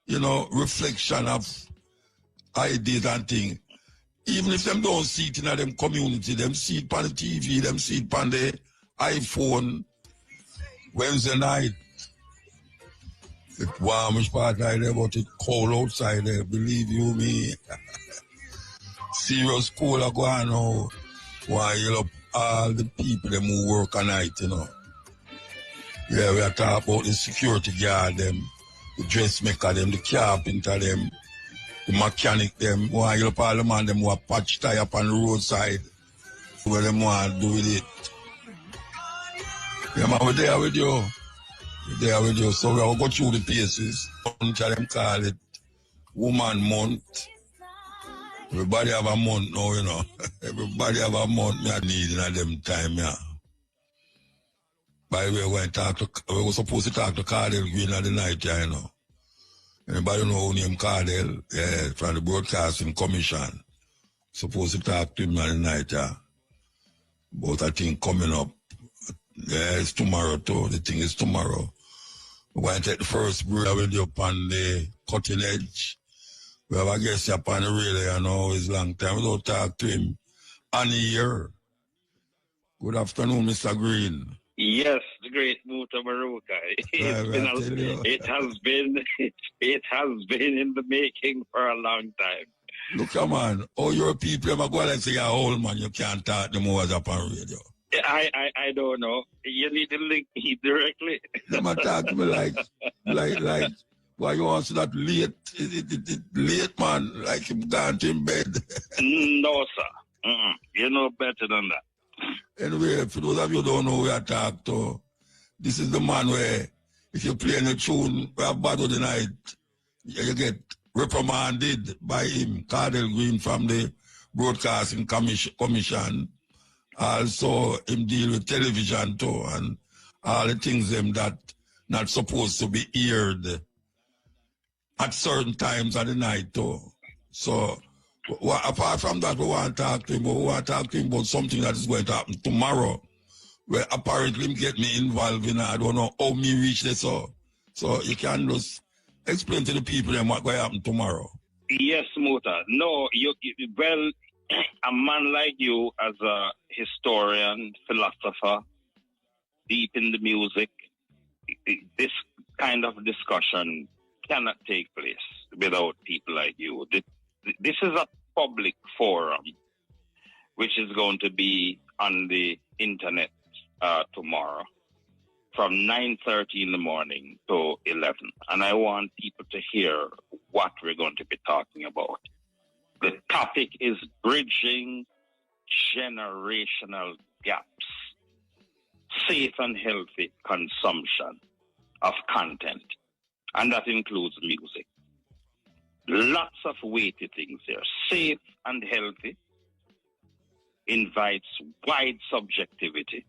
you know, reflection of ideas and things, even if them don't see it in them community, them see it on the TV, them see it on the iPhone Wednesday night. The warmest part right there, but it's cold outside there, believe you me. Serious cold are going on. Why you up all the people them who work at night, you know. Yeah, we are talking about the security guard them, the dressmaker them, the carpenter them, the mechanic them, why you up all the man them who are patch tire up on the roadside. What them want to do with it. Yeah, man, we're there with you. We're there with you. So we'll go through the paces. Them call it Woman Month. Everybody have a month now, you know. Everybody have a month me need in them time, yeah. By the way, we were supposed to talk to Kartel Green at the night, yeah, you know. Anybody know who name Kartel? Yeah, from the Broadcasting Commission. Supposed to talk to him at the night, yeah. But I think coming up, yeah, it's tomorrow too. The thing is tomorrow. We're going to take the first break with you upon the cutting edge. We have a guest upon the radio, you know, it's long time. We don't talk to him on the year. Good afternoon, Mr. Green. Yes, the great Mutabruka. It has been in the making for a long time. Look, man, all your people, I'm going to say you're old man, you can't talk to more upon radio. I don't know. You need to link me directly. Them talk to me like, why you want to that late? Late, man, like him gone to in bed. No, sir. You know better than that. Anyway, for those of you who don't know who I talk to, this is the man where if you play any tune, we have battle the night, you get reprimanded by him, Kartel Green from the Broadcasting Commission. Also, him deal with television too, and all the things them that not supposed to be aired at certain times of the night too. So, apart from that, we want to talk to him, but we want to talk to him about something that is going to happen tomorrow, where apparently him get me involved in. I don't know how me reach this. So you can just explain to the people then what going to happen tomorrow. Yes, Muta. No, well, a man like you as a historian, philosopher, deep in the music, this kind of discussion cannot take place without people like you. This is a public forum, which is going to be on the internet tomorrow from 9:30 in the morning to 11. And I want people to hear what we're going to be talking about. The topic is bridging generational gaps, safe and healthy consumption of content, and that includes music. Lots of weighty things there. Safe and healthy invites wide subjectivity.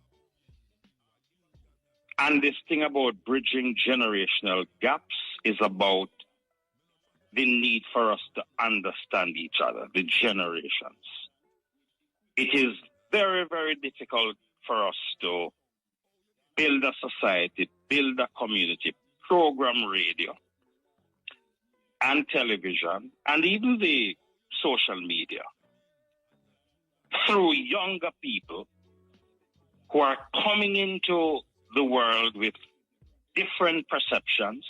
And this thing about bridging generational gaps is about the need for us to understand each other, the generations. It is very, very difficult for us to build a society, build a community, program radio and television, and even the social media through younger people who are coming into the world with different perceptions,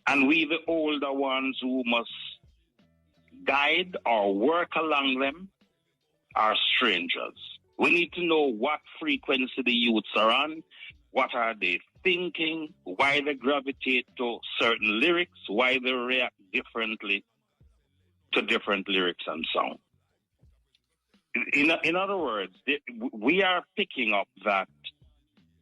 and we, the older ones who must guide or work along them, are strangers. We need to know what frequency the youths are on, what are they thinking, why they gravitate to certain lyrics, why they react differently to different lyrics and sound. In other words, we are picking up that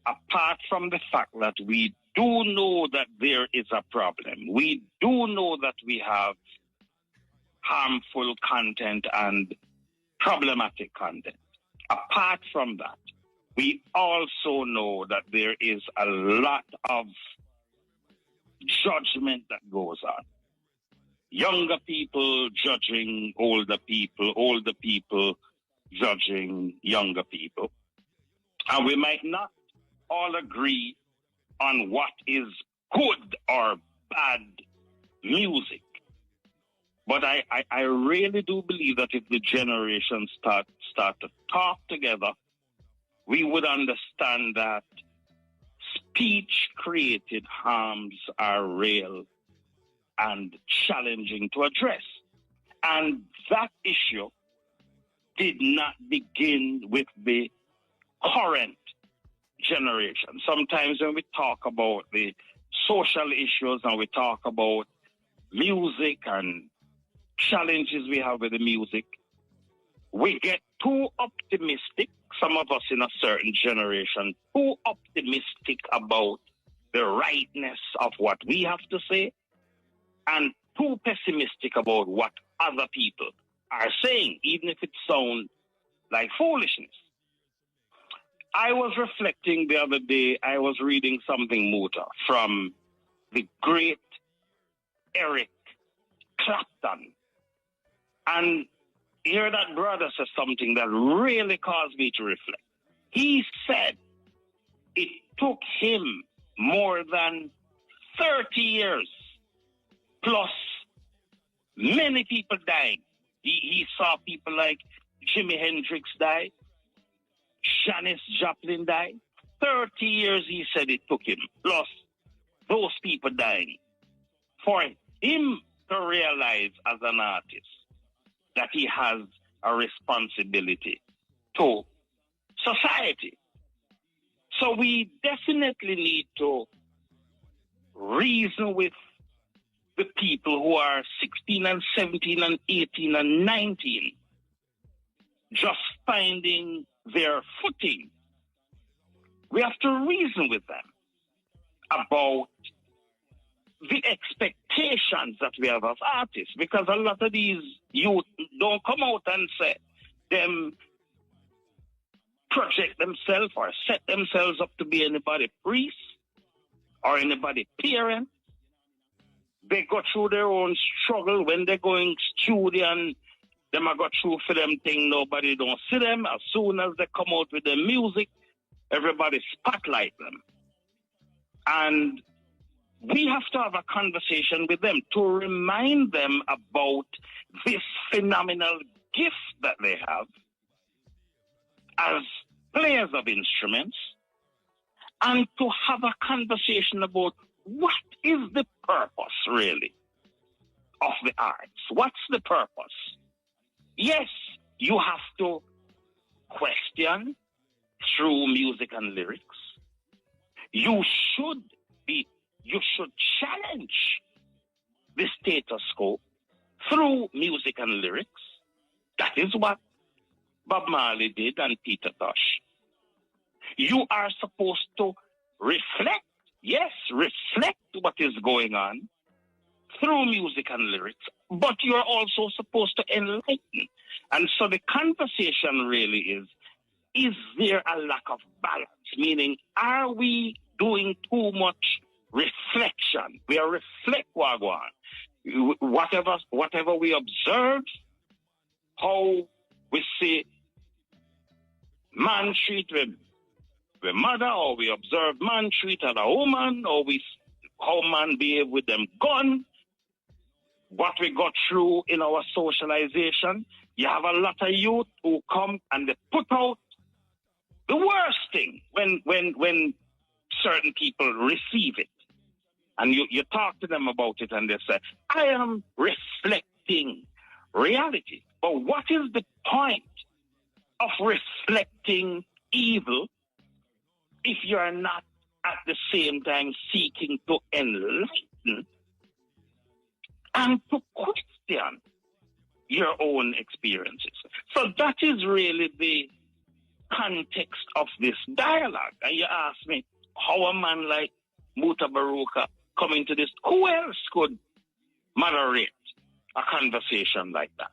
apart from the fact that we do know that there is a problem, we do know that we have harmful content and problematic content. Apart from that, we also know that there is a lot of judgment that goes on. Younger people judging older people judging younger people. And we might not all agree on what is good or bad music. But I really do believe that if the generations start to talk together, we would understand that speech-created harms are real and challenging to address. And that issue did not begin with the current generation. Sometimes when we talk about the social issues and we talk about music and challenges we have with the music, we get too optimistic, some of us in a certain generation, too optimistic about the rightness of what we have to say, and too pessimistic about what other people are saying, even if it sounds like foolishness. I was reflecting the other day, I was reading something, Muta, from the great Eric Clapton. And here that brother says something that really caused me to reflect. He said it took him more than 30 years plus many people dying. He saw people like Jimi Hendrix die, Janis Joplin die. 30 years, he said it took him, plus those people dying, for him to realize as an artist that he has a responsibility to society. So we definitely need to reason with the people who are 16 and 17 and 18 and 19, just finding their footing. We have to reason with them about the expectations that we have as artists, because a lot of these youth don't come out and say them project themselves or set themselves up to be anybody priest or anybody parent. They go through their own struggle when they're going studio, and them I go through for them thing, nobody don't see them. As soon as they come out with their music, everybody spotlight them. And we have to have a conversation with them to remind them about this phenomenal gift that they have as players of instruments, and to have a conversation about what is the purpose, really, of the arts. What's the purpose? Yes, you have to question through music and lyrics. You should challenge the status quo through music and lyrics. That is what Bob Marley did and Peter Tosh. You are supposed to reflect, yes, reflect what is going on through music and lyrics, but you're also supposed to enlighten. And so the conversation really is there a lack of balance? Meaning, are we doing too much reflection? We are reflect wagwan. Whatever we observe, how we see man treat with mother, or we observe man treat as a woman, or how man behave with them gun, what we got through in our socialization. You have a lot of youth who come and they put out the worst thing when certain people receive it. And you talk to them about it and they say, I am reflecting reality. But what is the point of reflecting evil if you are not at the same time seeking to enlighten and to question your own experiences? So that is really the context of this dialogue. And you ask me, how a man like Mutabruka come into this? Who else could moderate a conversation like that?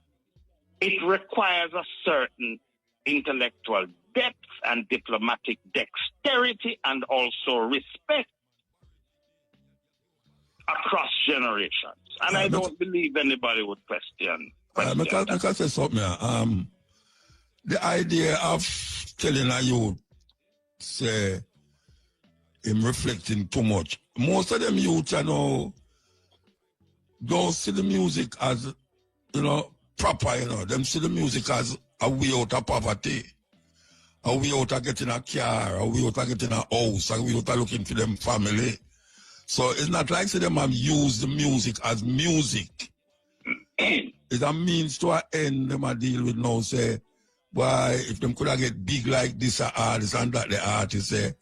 It requires a certain intellectual depth and diplomatic dexterity, and also respect across generations. And I don't believe anybody would question that. I can say something. The idea of telling a youth, say, him reflecting too much. Most of them youth, don't see the music as, proper, them see the music as a way out of poverty. Or we out getting a car, or we out getting a house, or we out looking for them family. So it's not like say them have used the music as music. It's a means to an end them a deal with now say, why if them could have get big like this artist and that the artist say,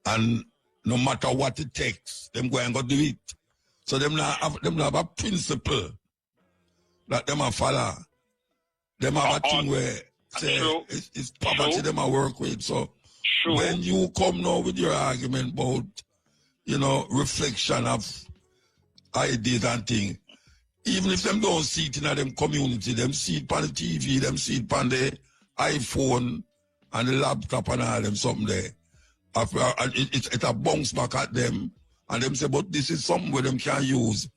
and no matter what it takes, them go and go do it. So them not have a principle that them a follow. Them have a thing where say it's poverty them a work with. So when you come now with your argument about, you know, reflection of ideas and things, even if them don't see it in them community, them see it on the TV, them see it on the iPhone and the laptop and all them something there. It's a bounce back at them and them say, but this is something where them can use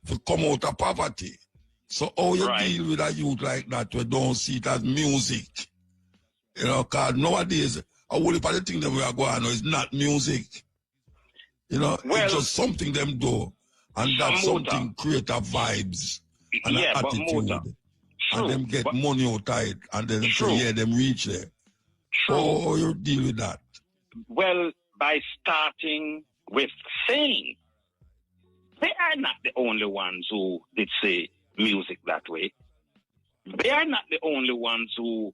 to come out of poverty. So how you deal with a youth like that we don't see it as music? You know, because nowadays, a whole heap of the thing that we are going on is not music. You know, it's just something them do. And that something create a vibes and an attitude. And them get money out of it. And then say, yeah, them reach there. How you deal with that? Well, by starting with saying, they are not the only ones who did say music that way. They are not the only ones who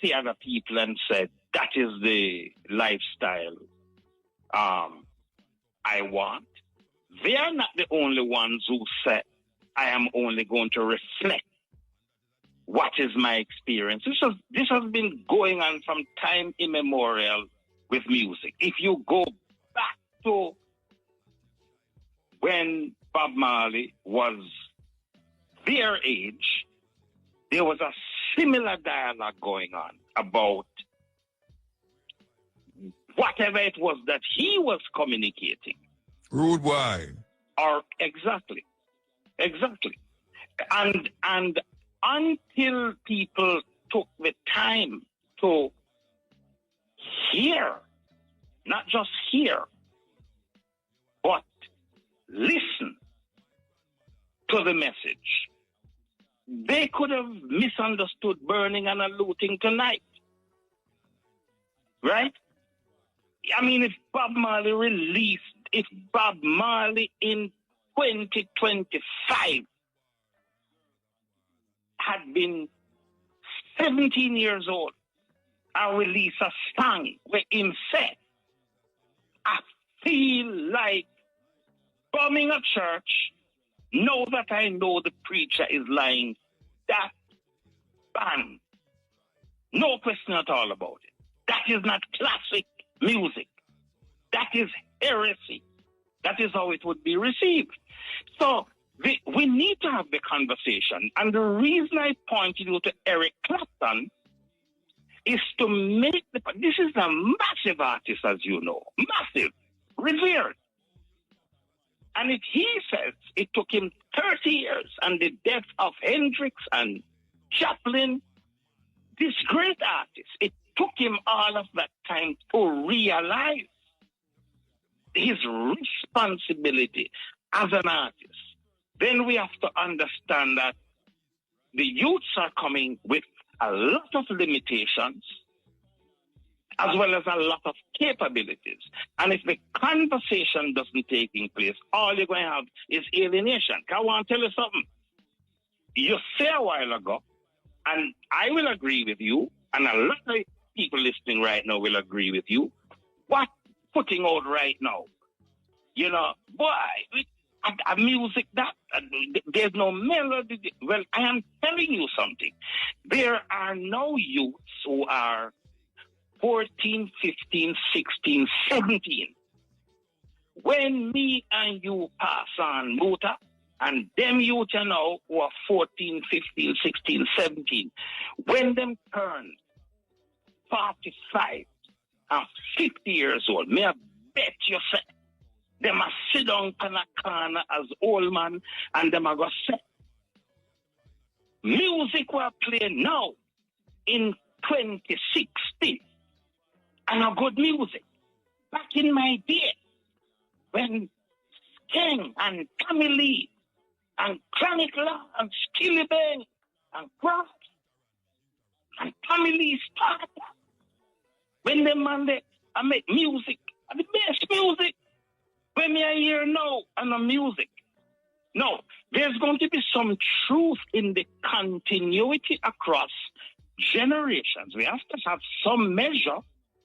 see other people and said, that is the lifestyle I want. They are not the only ones who said, I am only going to reflect what is my experience. This has been going on from time immemorial with music. If you go back to when Bob Marley was their age, there was a similar dialogue going on about whatever it was that he was communicating. Rude boy. Or exactly. And until people took the time to hear, not just hear, but listen to the message, they could have misunderstood burning and looting tonight. Right? I mean, if Bob Marley in 2025 had been 17 years old and released a song where him said, I feel like bombing a church, know that I know the preacher is lying, that ban. No question at all about it. That is not classic music. That is heresy. That is how it would be received. So we need to have the conversation. And the reason I pointed you to Eric Clapton is to make this is a massive artist, as you know. Massive. Revered. And if he says it took him 30 years and the death of Hendrix and Chaplin, this great artist, it took him all of that time to realize his responsibility as an artist. Then we have to understand that the youths are coming with a lot of limitations as well as a lot of capabilities. And if the conversation doesn't take place, all you're going to have is alienation. I want to tell you something. You say a while ago, and I will agree with you, and a lot of people listening right now will agree with you, what putting out right now, you know, boy, a music that, there's no melody. Well, I am telling you something. There are no youths who are 14, 15, 16, 17. When me and you pass on Muta, and them youth you know who are 14, 15, 16, 17, when them turn 45 and 50 years old, may I bet you say, them a sit down in a corner as old man and them a go say, music we play now in 2016 and a good music. Back in my day, when King and Tommy Lee and Chronic Law and Skilly Bang and Cross and Tommy Lee started, When them man they I make music, the best music. When me I hear now and the music. No, there's going to be some truth in the continuity across generations. We have to have some measure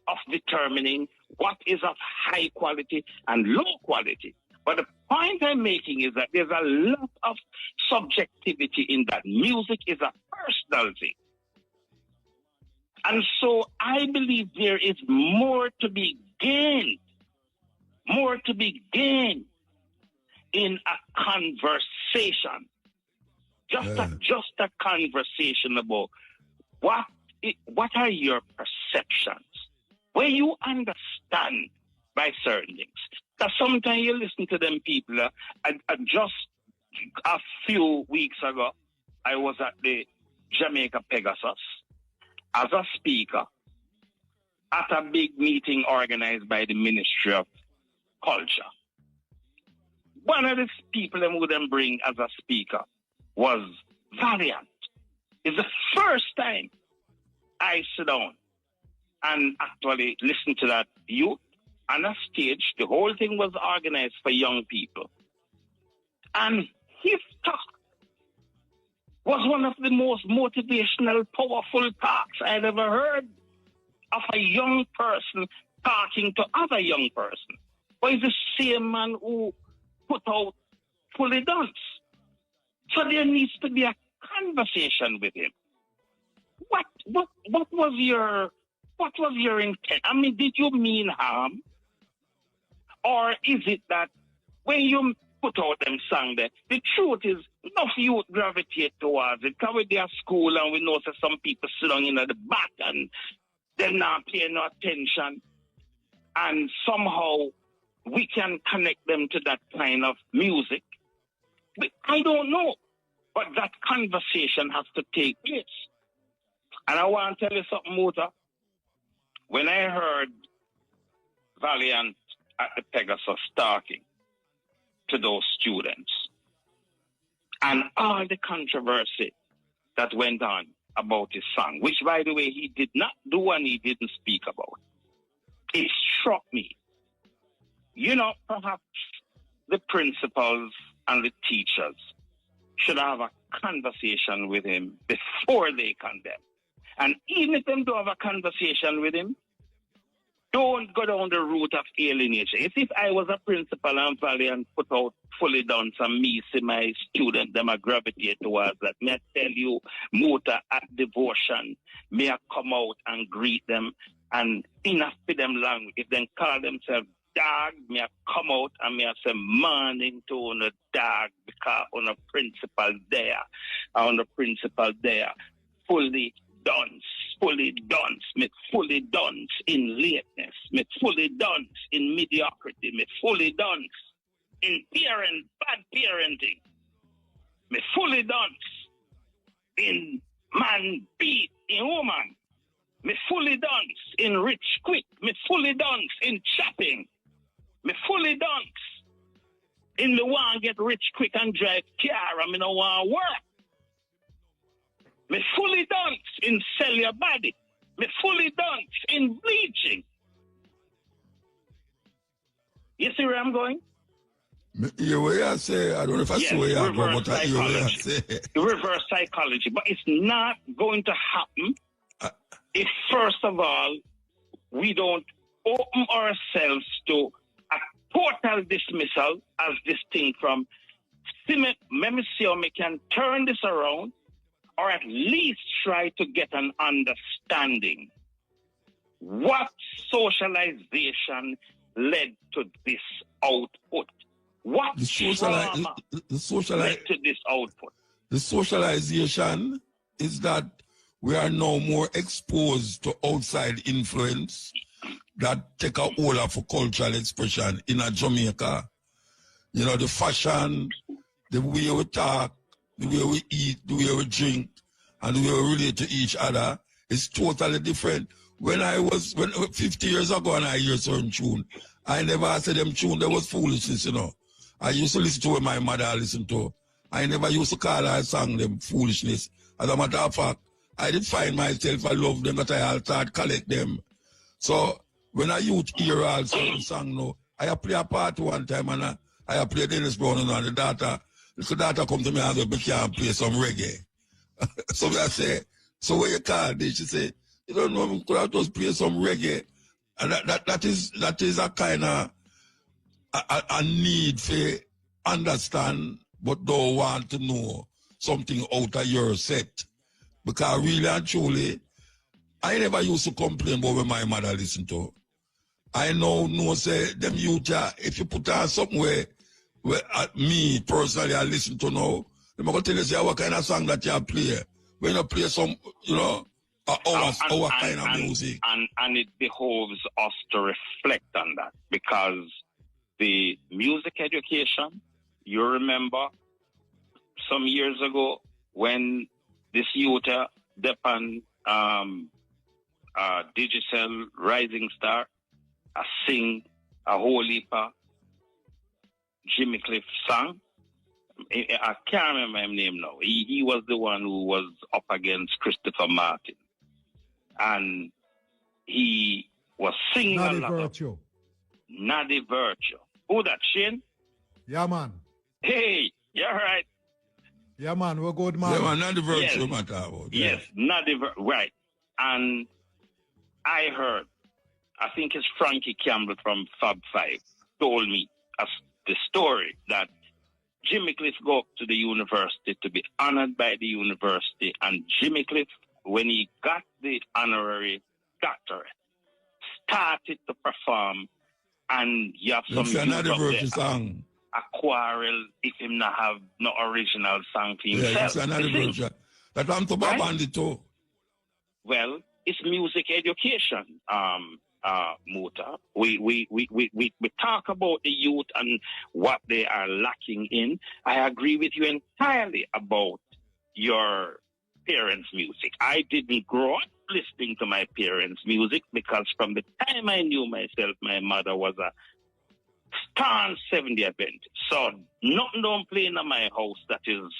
of determining what is of high quality and low quality. But the point I'm making is that there's a lot of subjectivity in that. Music is a personal thing. And so I believe there is more to be gained, in a conversation. Just a conversation about what are your perceptions, where you understand by certain things. Because sometimes you listen to them people. Just a few weeks ago, I was at the Jamaica Pegasus as a speaker at a big meeting organized by the Ministry of Culture. One of the people them would them bring as a speaker was Valiant. It's the first time I sit down and actually listen to that youth on a stage. The whole thing was organized for young people. And his talk was one of the most motivational, powerful talks I'd ever heard of a young person talking to other young person. But it's the same man who put out Fully Dance. So there needs to be a conversation with him. What was your intent? I mean, did you mean harm? Or is it that when you put out them song there, the truth is enough youth gravitate towards it. Because we're at school and we know that some people sit down in the back and they're not paying no attention. And somehow we can connect them to that kind of music. But I don't know. But that conversation has to take place. And I want to tell you something, Muta. When I heard Valiant at the Pegasus talking to those students and all the controversy that went on about his song, which, by the way, he did not do and he didn't speak about, it struck me. You know, perhaps the principals and the teachers should have a conversation with him before they condemn. And even if they don't have a conversation with him, don't go down the route of alienation. If I was a principal and Valiant put out Fully Done and me see my student, them a gravitate towards that. May I tell you, Muta at devotion, may I come out and greet them and enough for them language. If they call themselves dog, may I come out and may I say morning to on a dog because on a principal there, fully done, me fully done in lateness, me fully done in mediocrity, me fully done in bad parenting, me fully done in man beat in woman, me fully done in rich quick, me fully done in shopping, me fully done in me want get rich quick and drive car, and me no want work. Me fully done in sell your body. Me fully done in bleaching. You see where I'm going? You way I say, I don't know if I see where I go, but I hear where I say. Reverse psychology. But it's not going to happen if, first of all, we don't open ourselves to a total dismissal as distinct from, let me see how we can turn this around, or at least try to get an understanding. What socialization led to this output? What trauma led to this output? The socialization is that we are now more exposed to outside influence that take a hold of a cultural expression in a Jamaica. You know, the fashion, the way we talk, the way we eat, the way we drink, and the way we relate to each other is totally different. When 50 years ago and I hear certain tune, I never said them tune, there was foolishness, you know. I used to listen to what my mother listened to. I never used to call her song them foolishness. As a matter of fact, I did find myself, I love them, that I start collect them. So when I youth hear all certain song now, I play a part one time and I play Dennis Brown and the daughter come to me and say, we can play some reggae. So I say, so what you call this? She say, you don't know, we could have just play some reggae. And that is a kind of a need for understand but don't want to know something out of your set. Because really and truly, I never used to complain about what my mother listened to. I know say them youth, if you put on something where me personally I listen to now, they're going to tell you say, what kind of song that you play. When you play some, you know, our kind of music. And it behoves us to reflect on that, because the music education, you remember some years ago when this youth Depan Digital Rising Star sing a whole heap of Jimmy Cliff song. I can't remember his name now. He was the one who was up against Christopher Martin. And he was singing Not a a lot virtue. Not a virtue. Who that, Shane? Yeah, man. Hey, you're right. Yeah, man, we're good, man. Yeah, man, not the virtue Yes. matter about. Yes, not the right. And I heard, I think it's Frankie Campbell from Fab 5 told me the story that Jimmy Cliff go up to the university to be honored by the university, and Jimmy Cliff, when he got the honorary doctorate, started to perform, and you have some It's another youth up virtue there, song. a quarrel if him not have no original song for himself. Yeah, it's another You see? virtue. That I'm to Babandi too. Well, it's music education, Muta. We talk about the youth and what they are lacking in. I agree with you entirely about your parents' music. I didn't grow up listening to my parents' music, because from the time I knew myself, my mother was a staunch 70 Adventist. So nothing don't play in my house that is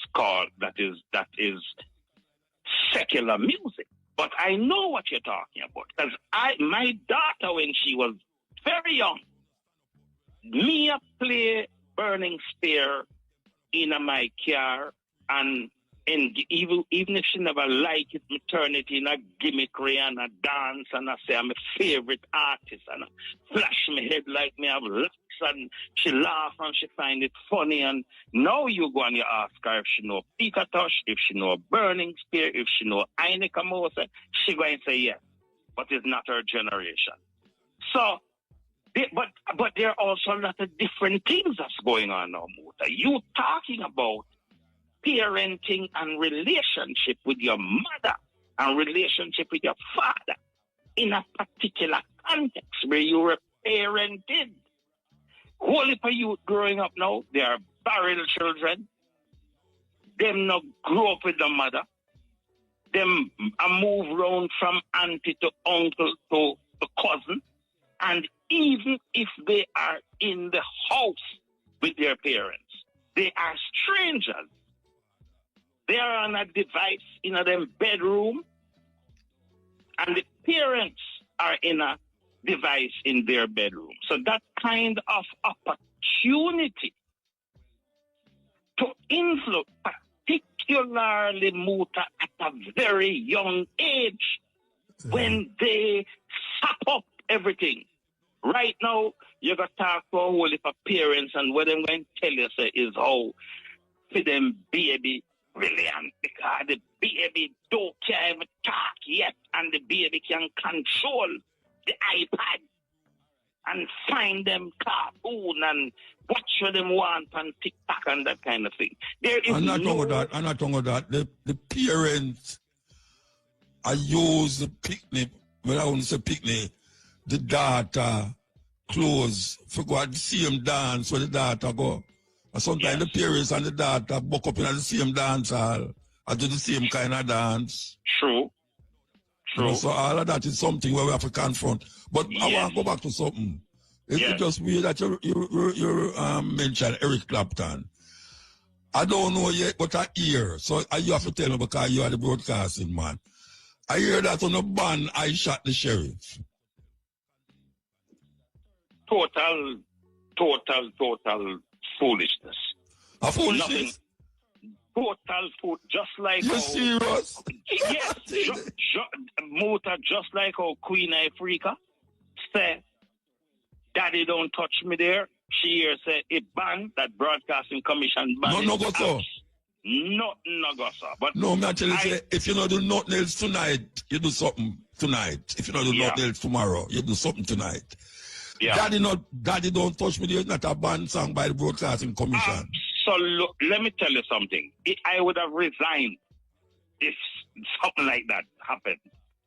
secular music. But I know what you're talking about, because my daughter, when she was very young, me play Burning Spear in my car, and even if she never liked it, me turn it in a gimmickry and a dance, and I say I'm a favorite artist, and I flash my head like me have locks, and she laugh and she find it funny. And now you go and you ask her if she know Peter Tosh, if she know Burning Spear, if she know Heineke Mose, she going to say yes, but it's not her generation. So, but there are also a lot of different things that's going on now, Muta. You talking about parenting and relationship with your mother and relationship with your father in a particular context where you were parented. Whole heap of youth growing up now, they are barrel children. Them not grow up with the mother. Them move around from auntie to uncle to cousin. And even if they are in the house with their parents, they are strangers. They are on a device in them bedroom, and the parents are in a device in their bedroom. So that kind of opportunity to influence, particularly Muta at a very young age, when they sap up everything. Right now, you got to talk to a whole heap of parents, and what I'm going to tell you is how for them baby brilliant, because the baby don't even talk yet, and the baby can control the iPad and find them cartoon and watch what them want and TikTok and that kind of thing. There is I'm not talking about that. The parents I use the picnic, when I want to say picnic, the daughter clothes for go at the same dance where the daughter go. And sometimes the parents and the daughter buck up in the same dance hall and do the same kind of dance. True. You know, so all of that is something where we have to confront. But I want to go back to something. It's just weird that you mentioned Eric Clapton. I don't know yet, but I hear. So you have to tell me because you are the broadcasting man. I hear that on the band I Shot the Sheriff. total foolishness. A foolishness? Total fool, just like you serious? Yes, Muta, just like how Queen Africa say, Daddy don't touch me there. She here say it ban, that broadcasting commission ban. No go so. No go so. But no, me actually say if you don't do nothing else tonight, you do something tonight. If you don't do nothing else tomorrow, you do something tonight. Yeah. Daddy don't touch me there. It's not a banned song by the broadcasting commission. So look, let me tell you something. I would have resigned if something like that happened.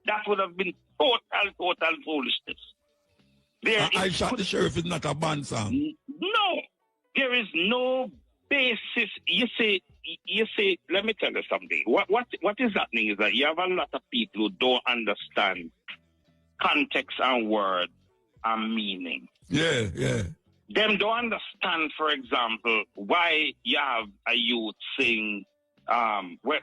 That would have been total foolishness. I Shot the Sheriff is not a band song. No, there is no basis. You see, let me tell you something. What is happening is that you have a lot of people who don't understand context and word and meaning. Yeah. Them don't understand, for example, why you have a youth sing, where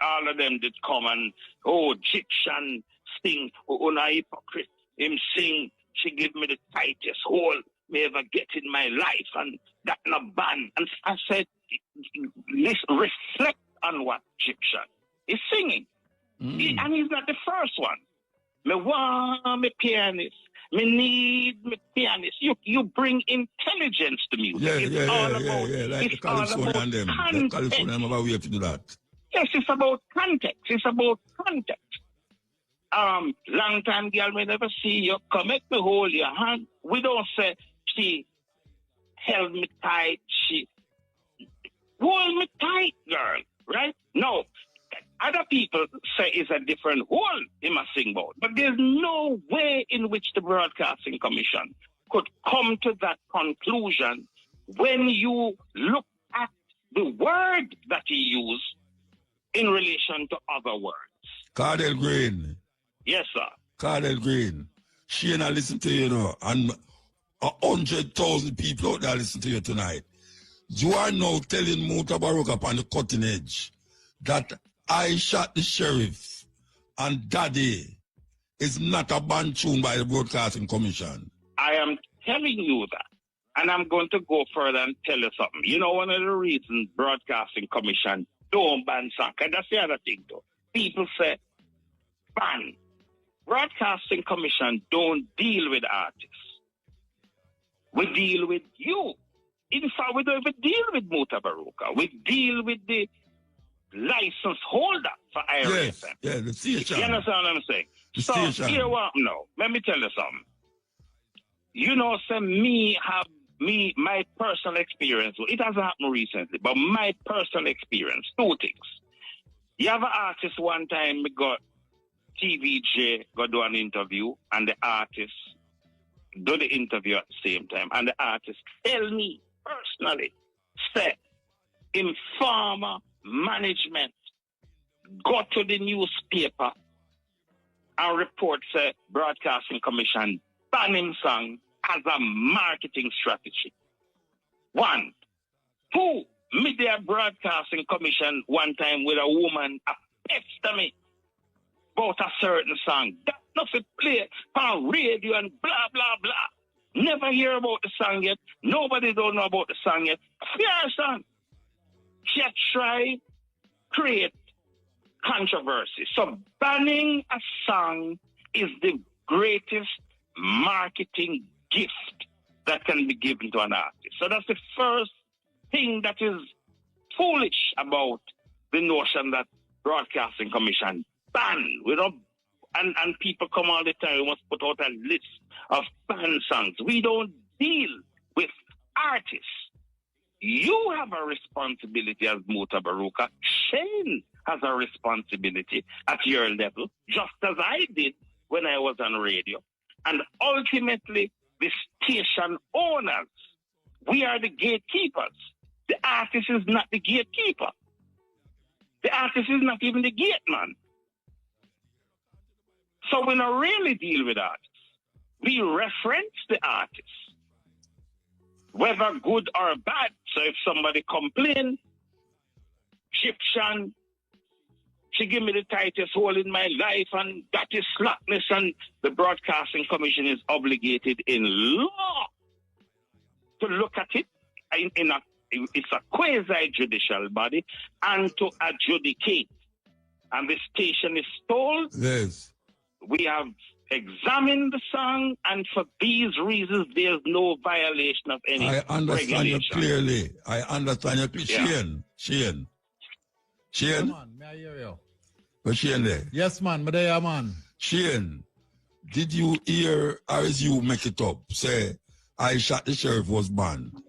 all of them did come and, Egyptian sing, a hypocrite, him sing, she give me the tightest hole me ever get in my life, and that not ban. And I said, reflect on what Egyptian is singing. And he's not the first one. Me want me pianist. Me need me pianist. You bring intelligence to music. Yeah. Like the California and them. The California have a way to do that. Yes, it's about context. Long time girl may never see you. Come make me hold your hand. We don't say she held me tight. She hold me tight, girl. Right? No. Other people say it's a different hold he must sing about. But there's no way in which the Broadcasting Commission could come to that conclusion when you look at the word that he used in relation to other words. Kartel Green. Yes, sir. Kartel Green. She and I listen to you know, and 100,000 people out there listen to you tonight. You are now telling Mutabruka upon the cutting edge that I Shot the Sheriff and Daddy is not a band tune by the Broadcasting Commission. I am telling you that. And I'm going to go further and tell you something. You know, one of the reasons Broadcasting Commission don't ban songs, and that's the other thing though. People say, ban. Broadcasting Commission don't deal with artists. We deal with you. In fact, we don't even deal with Mutabruka. We deal with the license holder for IRS. Yes, the station. You understand what I'm saying? The station. Here what now? Let me tell you something. You know, my personal experience, it hasn't happened recently, but my personal experience, two things. You have an artist one time, we got TVJ, go do an interview, and the artist do the interview at the same time, and the artist tell me personally, say, informer management go to the newspaper and report say Broadcasting Commission banning song as a marketing strategy. 1. 2. Media Broadcasting Commission one time with a woman pester me about a certain song. That nothing play on radio and blah blah blah. Never hear about the song yet. Nobody don't know about the song yet. Fair song. She tried create controversy. So banning a song is the greatest marketing gift that can be given to an artist. So that's the first thing that is foolish about the notion that Broadcasting Commission ban. We don't, and people come all the time, we must put out a list of banned songs. We don't deal with artists. You have a responsibility as Mutabruka. Shane has a responsibility at your level, just as I did when I was on radio. And ultimately, the station owners, we are the gatekeepers. The artist is not the gatekeeper. The artist is not even the gate man. So we don't really deal with artists. We reference the artists, whether good or bad. So if somebody complains, Egyptian She gave me the tightest hole in my life, and that is slackness, and the Broadcasting Commission is obligated in law to look at it it's a quasi-judicial body, and to adjudicate. And the station is told, yes, we have examined the song, and for these reasons, there's no violation of any I understand regulation. you clearly. I understand you clearly. Yeah. Shane. Man, may I hear you? Where's Shane there? Yes, man. Me there, man. Shane, did you hear, or is you make it up, say, I shot the sheriff was banned?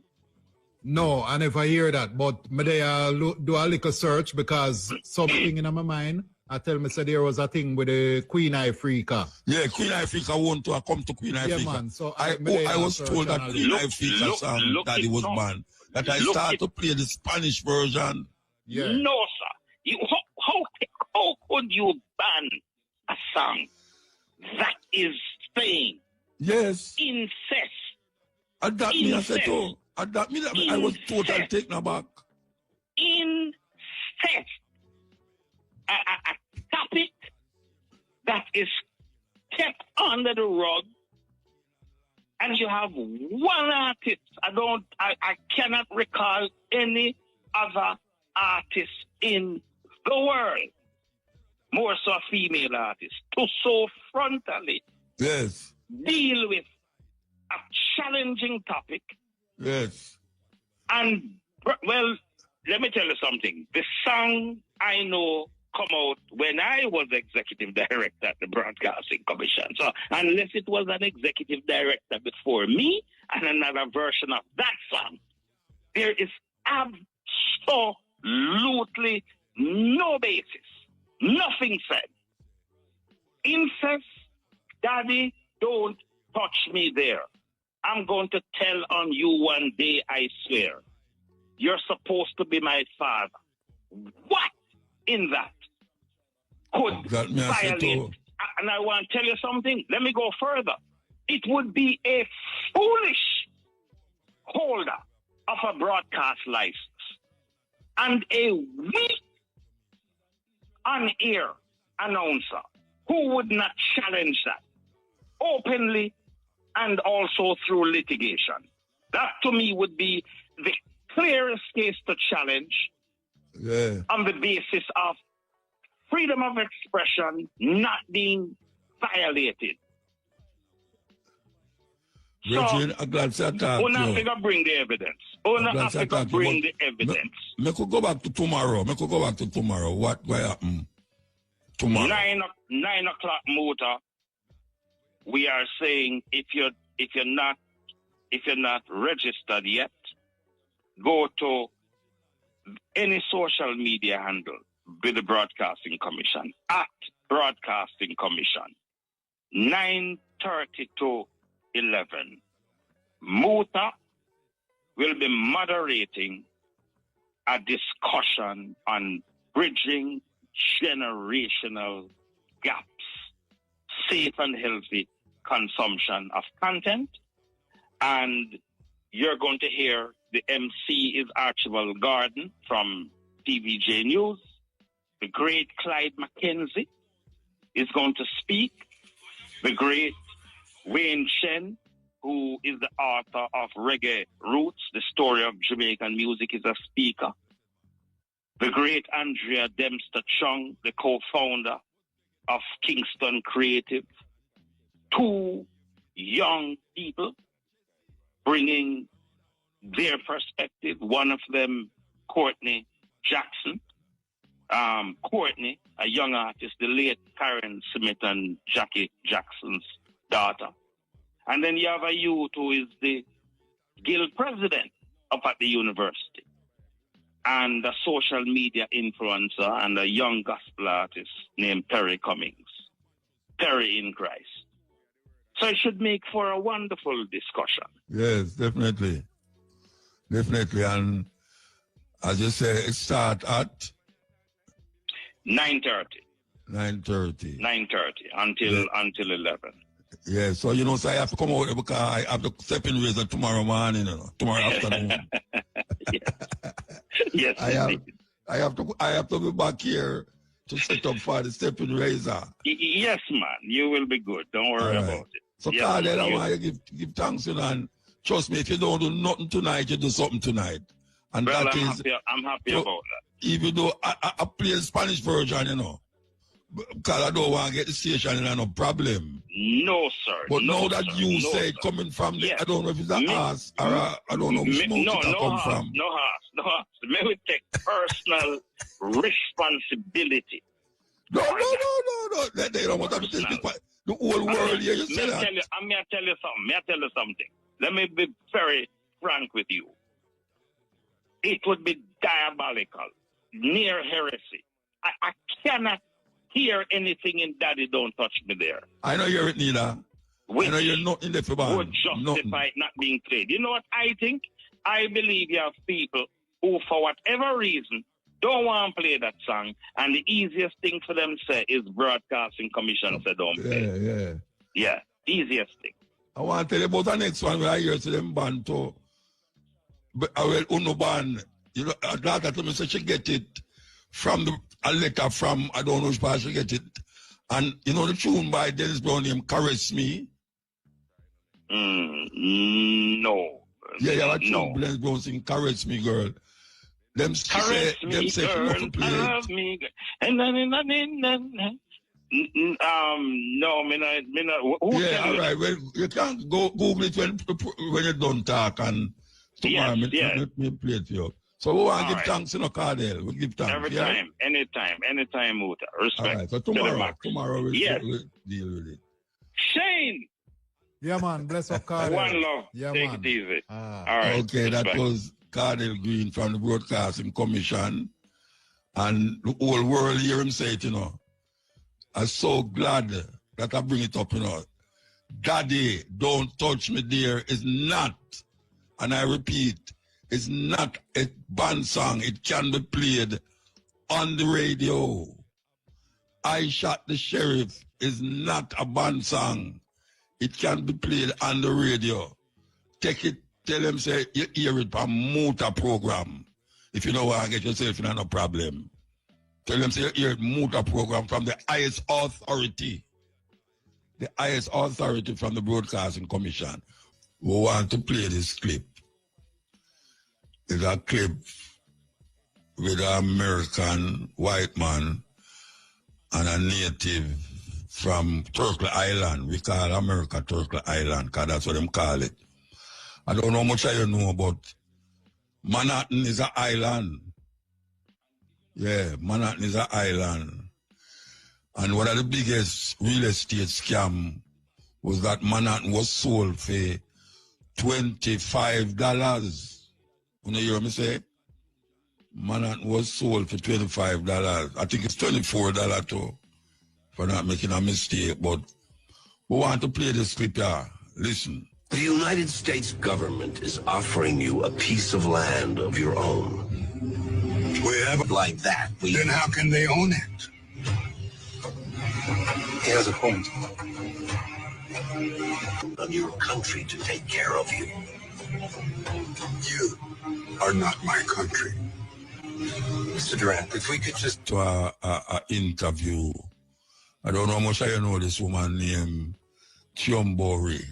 No, I never hear that. But me there do a little search because something in my mind, I tell me say there was a thing with the Queen Africa. Yeah, Queen Africa want to come to Queen Africa. Yeah, man. So I was told that Queen Africa song that it was banned. That I start to play the Spanish version. Yeah. No, sir. How could you ban a song that is saying yes incest? And that me I said so. And that me I was totally taken aback. Incest. A topic that is kept under the rug, and you have one artist. I cannot recall any other artist in the world, more so a female artist, to so frontally deal with a challenging topic. Yes. And, well, let me tell you something. The song I know come out when I was executive director at the Broadcasting Commission. So unless it was an executive director before me and another version of that song, there is absolutely no basis. Nothing said. Incest, daddy, don't touch me there. I'm going to tell on you one day, I swear. You're supposed to be my father. What in that could violate? And I want to tell you something. Let me go further. It would be a foolish holder of a broadcast license and a weak on-air announcer who would not challenge that openly and also through litigation. That to me would be the clearest case to challenge on the basis of freedom of expression not being violated. Virgin, I'm glad to talk We're not going to bring the evidence. We're not going to bring the evidence. Me could go back to tomorrow. What happened tomorrow? 9 o'clock motor. We are saying if you're not registered yet, go to any social media handle with the Broadcasting Commission at Broadcasting Commission. 9:30 to 11. Muta will be moderating a discussion on bridging generational gaps, safe and healthy consumption of content. And you're going to hear the MC is Archibald Garden from TVJ News. The great Clyde Mackenzie is going to speak. The great Wayne Chen, who is the author of Reggae Roots, the story of Jamaican music, is a speaker. The great Andrea Dempster Chung, the co-founder of Kingston Creative. Two young people bringing their perspective. One of them, Courtney Jackson. Courtney, a young artist, the late Karen Smith and Jackie Jackson's daughter. And then you have a youth who is the guild president up at the university, and a social media influencer and a young gospel artist named Perry Cummings. Perry in Christ. So it should make for a wonderful discussion. Yes, definitely. Definitely. And as you say, it starts at 9:30. 9:30. 9:30 until 11. Yeah, so so I have to come out because I have to step in razor tomorrow morning, tomorrow afternoon. Yes, I have to be back here to set up for the stepping razor. Yes, man. You will be good. Don't worry about it. So, yes, Kartel, I want you to give thanks, you know, and trust me, if you don't do nothing tonight, you do something tonight. And well, that I'm happy about that. Even though I play the Spanish version, you know, because I don't want to get the station, you know, no problem. No, sir. But no, now that sir. you no, say sir. coming from the, yes. I don't know if it's a ass or I don't know which smoke it come from. No horse. May we take personal responsibility. No. They don't want to take the whole world here. You say that. May I tell you something. Let me be very frank with you. It would be diabolical, near heresy. I cannot hear anything in Daddy Don't Touch Me There. I know you're it neither. I know you're not in the football. Would justify it not being played. You know what I think? I believe you have people who, for whatever reason, don't want to play that song, and the easiest thing for them to say is Broadcasting Commission said don't play. Yeah, easiest thing. I want to tell you about the next one where I hear to them band too. But I will Uno band. You know, that told me say she get it from a letter from, I don't know which part she get it. And you know the tune by Dennis Brown named Caress Me? No. Yeah, a tune Dennis Brown sing Caress Me, girl. Them say she want to play it. Love me, girl. And no, me not. Yeah, all right. Well, you can't go Google it when you don't talk, and tomorrow me play it for you. So we want to give thanks, you know, Kartel. We give thanks. Every time, anytime, Muta. Respect. All right, so tomorrow we'll deal with it. Shane! Yeah, man. Bless up, Kartel. One love. Yeah, Take man. it easy. All right. Okay, that was Kartel Green from the Broadcasting Commission. And the whole world hear him say it, you know. I'm so glad that I bring it up, you know. Daddy, Don't Touch Me There is not, and I repeat, it's not a band song. It can be played on the radio. I Shot the Sheriff is not a band song. It can be played on the radio. Take it, tell them, say, you hear it from Muta program. If you don't want to get yourself in no problem. Tell them, say, you hear it Muta program from the highest authority. The highest authority from the Broadcasting Commission. We want to play this clip. It's a clip with an American white man and a native from Turtle Island. We call America Turtle Island because that's what them call it. I don't know much you know, but Manhattan is an island. Yeah, Manhattan is an island. And one of the biggest real estate scam was that Manhattan was sold for $25. You know, you hear me say? Manhattan was sold for $25. I think it's $24 too, for not making a mistake. But we want to play this clip here. Listen. The United States government is offering you a piece of land of your own. We have like that. Then how can they own it? He has a point. Of your country to take care of you. You are not my country. Mr. Durant, if we could just... To a interview. I don't know how much I know this woman named Kyombori.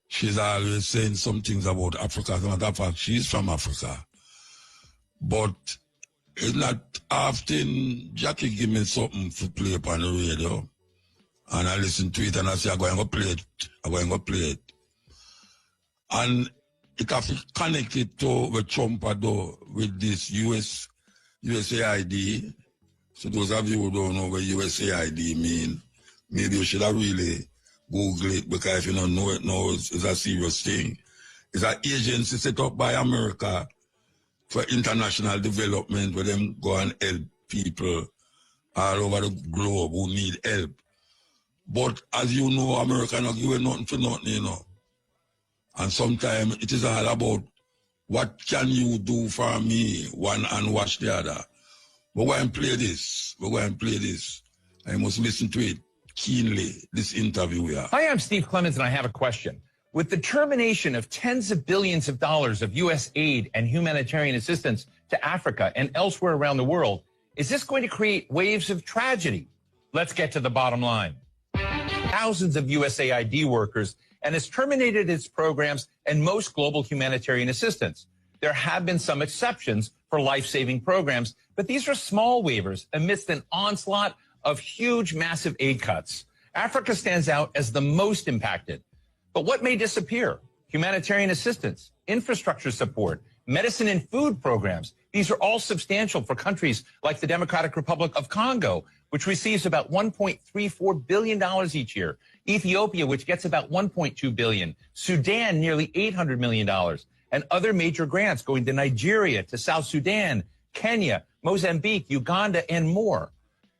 She's always saying some things about Africa. As a matter of fact, she's from Africa. But it's not often Jackie give me something to play up on the radio. And I listen to it and I say, I'm going to play it. And it have to connect it to the Trumpado with this USAID. So those of you who don't know what USAID mean, maybe you should have really Google it, because if you don't know it now, it's a serious thing. It's an agency set up by America for international development, where them go and help people all over the globe who need help. But as you know, America not giving nothing for nothing, you know. And sometimes it is all about what can you do for me, one and watch the other. We're going to play this. I must listen to it keenly, this interview here. Hi, I'm Steve Clemens, and I have a question. With the termination of tens of billions of dollars of U.S. aid and humanitarian assistance to Africa and elsewhere around the world, Is this going to create waves of tragedy? Let's get to the bottom line. Thousands of USAID workers and has terminated its programs and most global humanitarian assistance. There have been some exceptions for life-saving programs, but these are small waivers amidst an onslaught of huge, massive aid cuts. Africa stands out as the most impacted. But what may disappear? Humanitarian assistance, infrastructure support, medicine and food programs. These are all substantial for countries like the Democratic Republic of Congo, which receives about $1.34 billion each year. Ethiopia, which gets about $1.2 billion. Sudan, nearly $800 million. And other major grants going to Nigeria, to South Sudan, Kenya, Mozambique, Uganda, and more.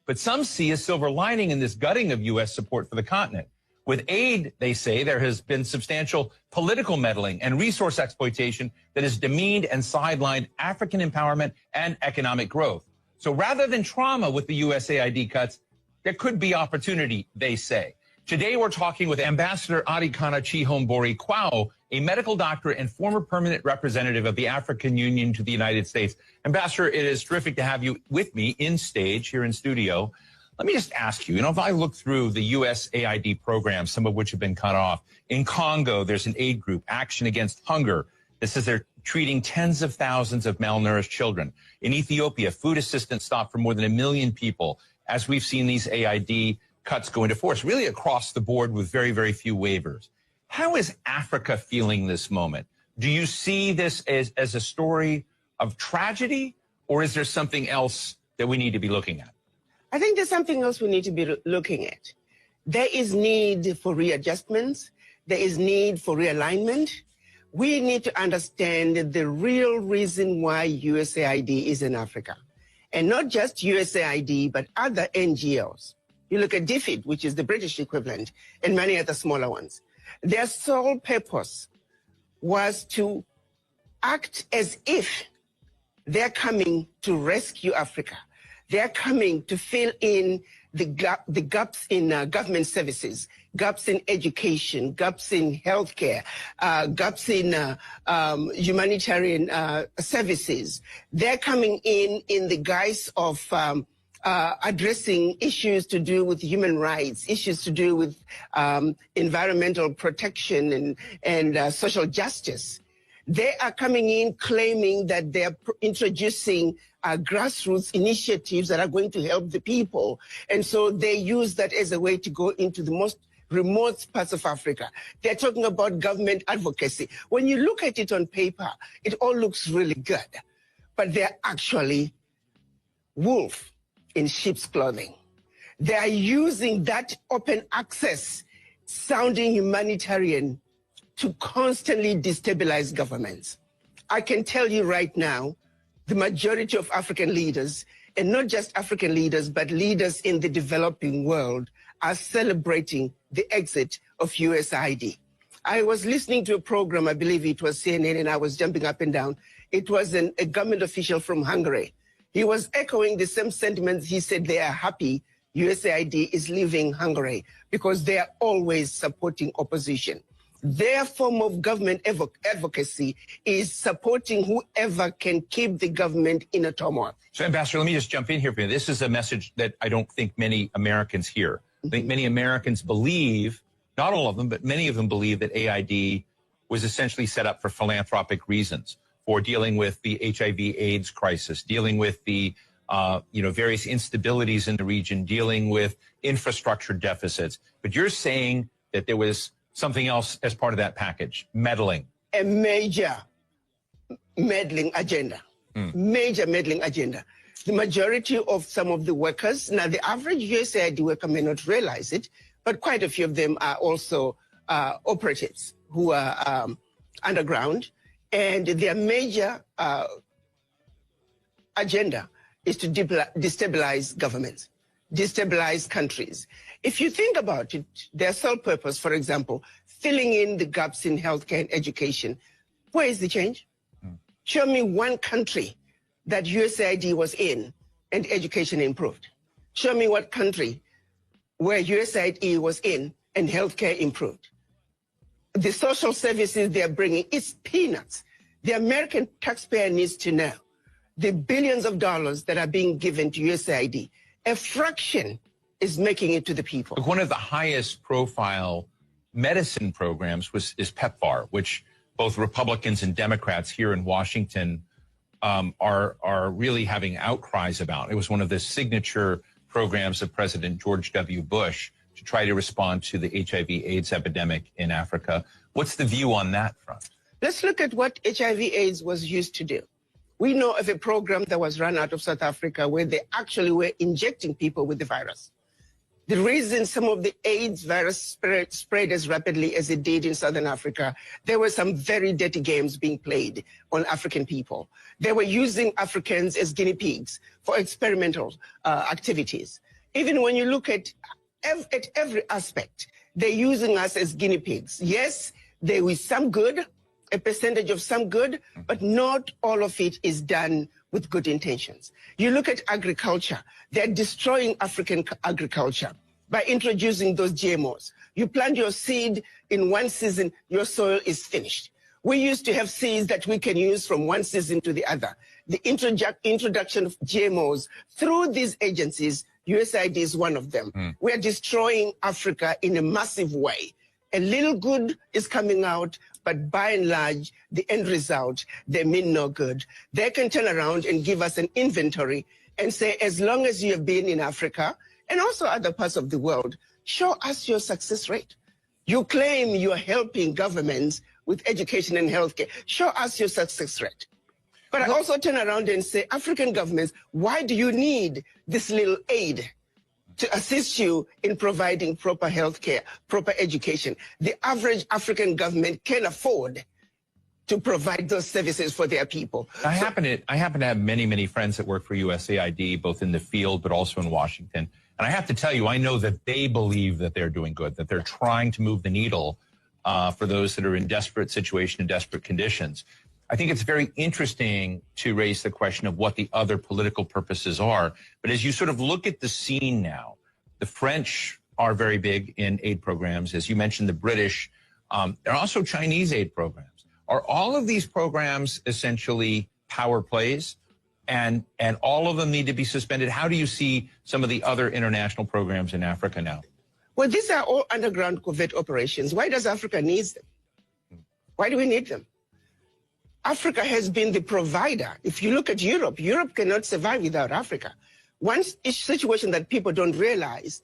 But some see a silver lining in this gutting of U.S. support for the continent. With aid, they say, there has been substantial political meddling and resource exploitation that has demeaned and sidelined African empowerment and economic growth. So rather than trauma with the USAID cuts, there could be opportunity, they say. Today, we're talking with Ambassador Adikana Chihombori Kwao, a medical doctor and former permanent representative of the African Union to the United States. Ambassador, it is terrific to have you with me in stage here in studio. Let me just ask you, if I look through the USAID programs, some of which have been cut off, in Congo, there's an aid group, Action Against Hunger, that says they're treating tens of thousands of malnourished children. In Ethiopia, food assistance stopped for more than 1 million people, as we've seen these AID cuts go into force, really across the board with very, very few waivers. How is Africa feeling this moment? Do you see this as a story of tragedy, or is there something else that we need to be looking at? I think there's something else we need to be looking at. There is need for readjustments. There is need for realignment. We need to understand the real reason why USAID is in Africa. And not just USAID, but other NGOs. You look at DFID, which is the British equivalent, and many other smaller ones. Their sole purpose was to act as if they're coming to rescue Africa. They're coming to fill in the gaps in government services, gaps in education, gaps in healthcare, gaps in humanitarian services. They're coming in the guise of addressing issues to do with human rights, issues to do with environmental protection and social justice. They are coming in claiming that they're introducing grassroots initiatives that are going to help the people. And so they use that as a way to go into the most remote parts of Africa. They're talking about government advocacy. When you look at it on paper, it all looks really good. But they're actually wolf in sheep's clothing. They are using that open access sounding humanitarian to constantly destabilize governments. I can tell you right now, the majority of African leaders, and not just African leaders, but leaders in the developing world, are celebrating the exit of USAID. I was listening to a program, I believe it was CNN, and I was jumping up and down. It was a government official from Hungary. He was echoing the same sentiments. He said they are happy USAID is leaving Hungary because they are always supporting opposition. Their form of government advocacy is supporting whoever can keep the government in a turmoil. So, Ambassador, let me just jump in here for you. This is a message that I don't think many Americans hear. I think many Americans believe, not all of them, but many of them believe that AID was essentially set up for philanthropic reasons, for dealing with the HIV/AIDS crisis, dealing with the various instabilities in the region, dealing with infrastructure deficits. But you're saying that there was something else as part of that package, meddling. A major meddling agenda. Major meddling agenda. The majority of some of the workers, now the average USAID worker may not realize it, but quite a few of them are also operatives who are underground. And their major agenda is to destabilize governments, destabilize countries. If you think about it, their sole purpose, for example, filling in the gaps in healthcare and education, where is the change? Show me one country that USAID was in and education improved. Show me what country where USAID was in and healthcare improved. The social services they're bringing is peanuts. The American taxpayer needs to know the billions of dollars that are being given to USAID, a fraction is making it to the people. One of the highest profile medicine programs is PEPFAR, which both Republicans and Democrats here in Washington are really having outcries about. It was one of the signature programs of President George W. Bush to try to respond to the HIV/AIDS epidemic in Africa. What's the view on that front? Let's look at what HIV/AIDS was used to do. We know of a program that was run out of South Africa where they actually were injecting people with the virus. The reason some of the AIDS virus spread as rapidly as it did in Southern Africa, there were some very dirty games being played on African people. They were using Africans as guinea pigs for experimental activities. Even when you look at every aspect, they're using us as guinea pigs. Yes, there is some good, a percentage of some good, but not all of it is done with good intentions. You look at agriculture, they're destroying African agriculture by introducing those GMOs. You plant your seed in one season, your soil is finished. We used to have seeds that we can use from one season to the other. The introduction of GMOs through these agencies, USAID is one of them. We're destroying Africa in a massive way. A little good is coming out, but by and large, the end result, they mean no good. They can turn around and give us an inventory and say, as long as you have been in Africa and also other parts of the world, show us your success rate. You claim you are helping governments with education and healthcare. Show us your success rate. But I also turn around and say, African governments, why do you need this little aid to assist you in providing proper healthcare, proper education? The average African government can afford to provide those services for their people. I happen to have many friends that work for USAID, both in the field but also in Washington. And I have to tell you, I know that they believe that they're doing good, that they're trying to move the needle for those that are in desperate situation and desperate conditions. I think it's very interesting to raise the question of what the other political purposes are. But as you sort of look at the scene now, the French are very big in aid programs. As you mentioned, the British, there are also Chinese aid programs. Are all of these programs essentially power plays and all of them need to be suspended? How do you see some of the other international programs in Africa now? Well, these are all underground covert operations. Why does Africa need them? Why do we need them? Africa has been the provider. If you look at Europe, Europe cannot survive without Africa. One situation that people don't realize,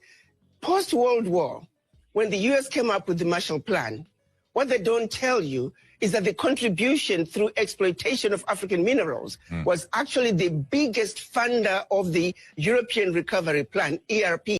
post-World War, when the US came up with the Marshall Plan, what they don't tell you is that the contribution through exploitation of African minerals was actually the biggest funder of the European Recovery Plan, ERP.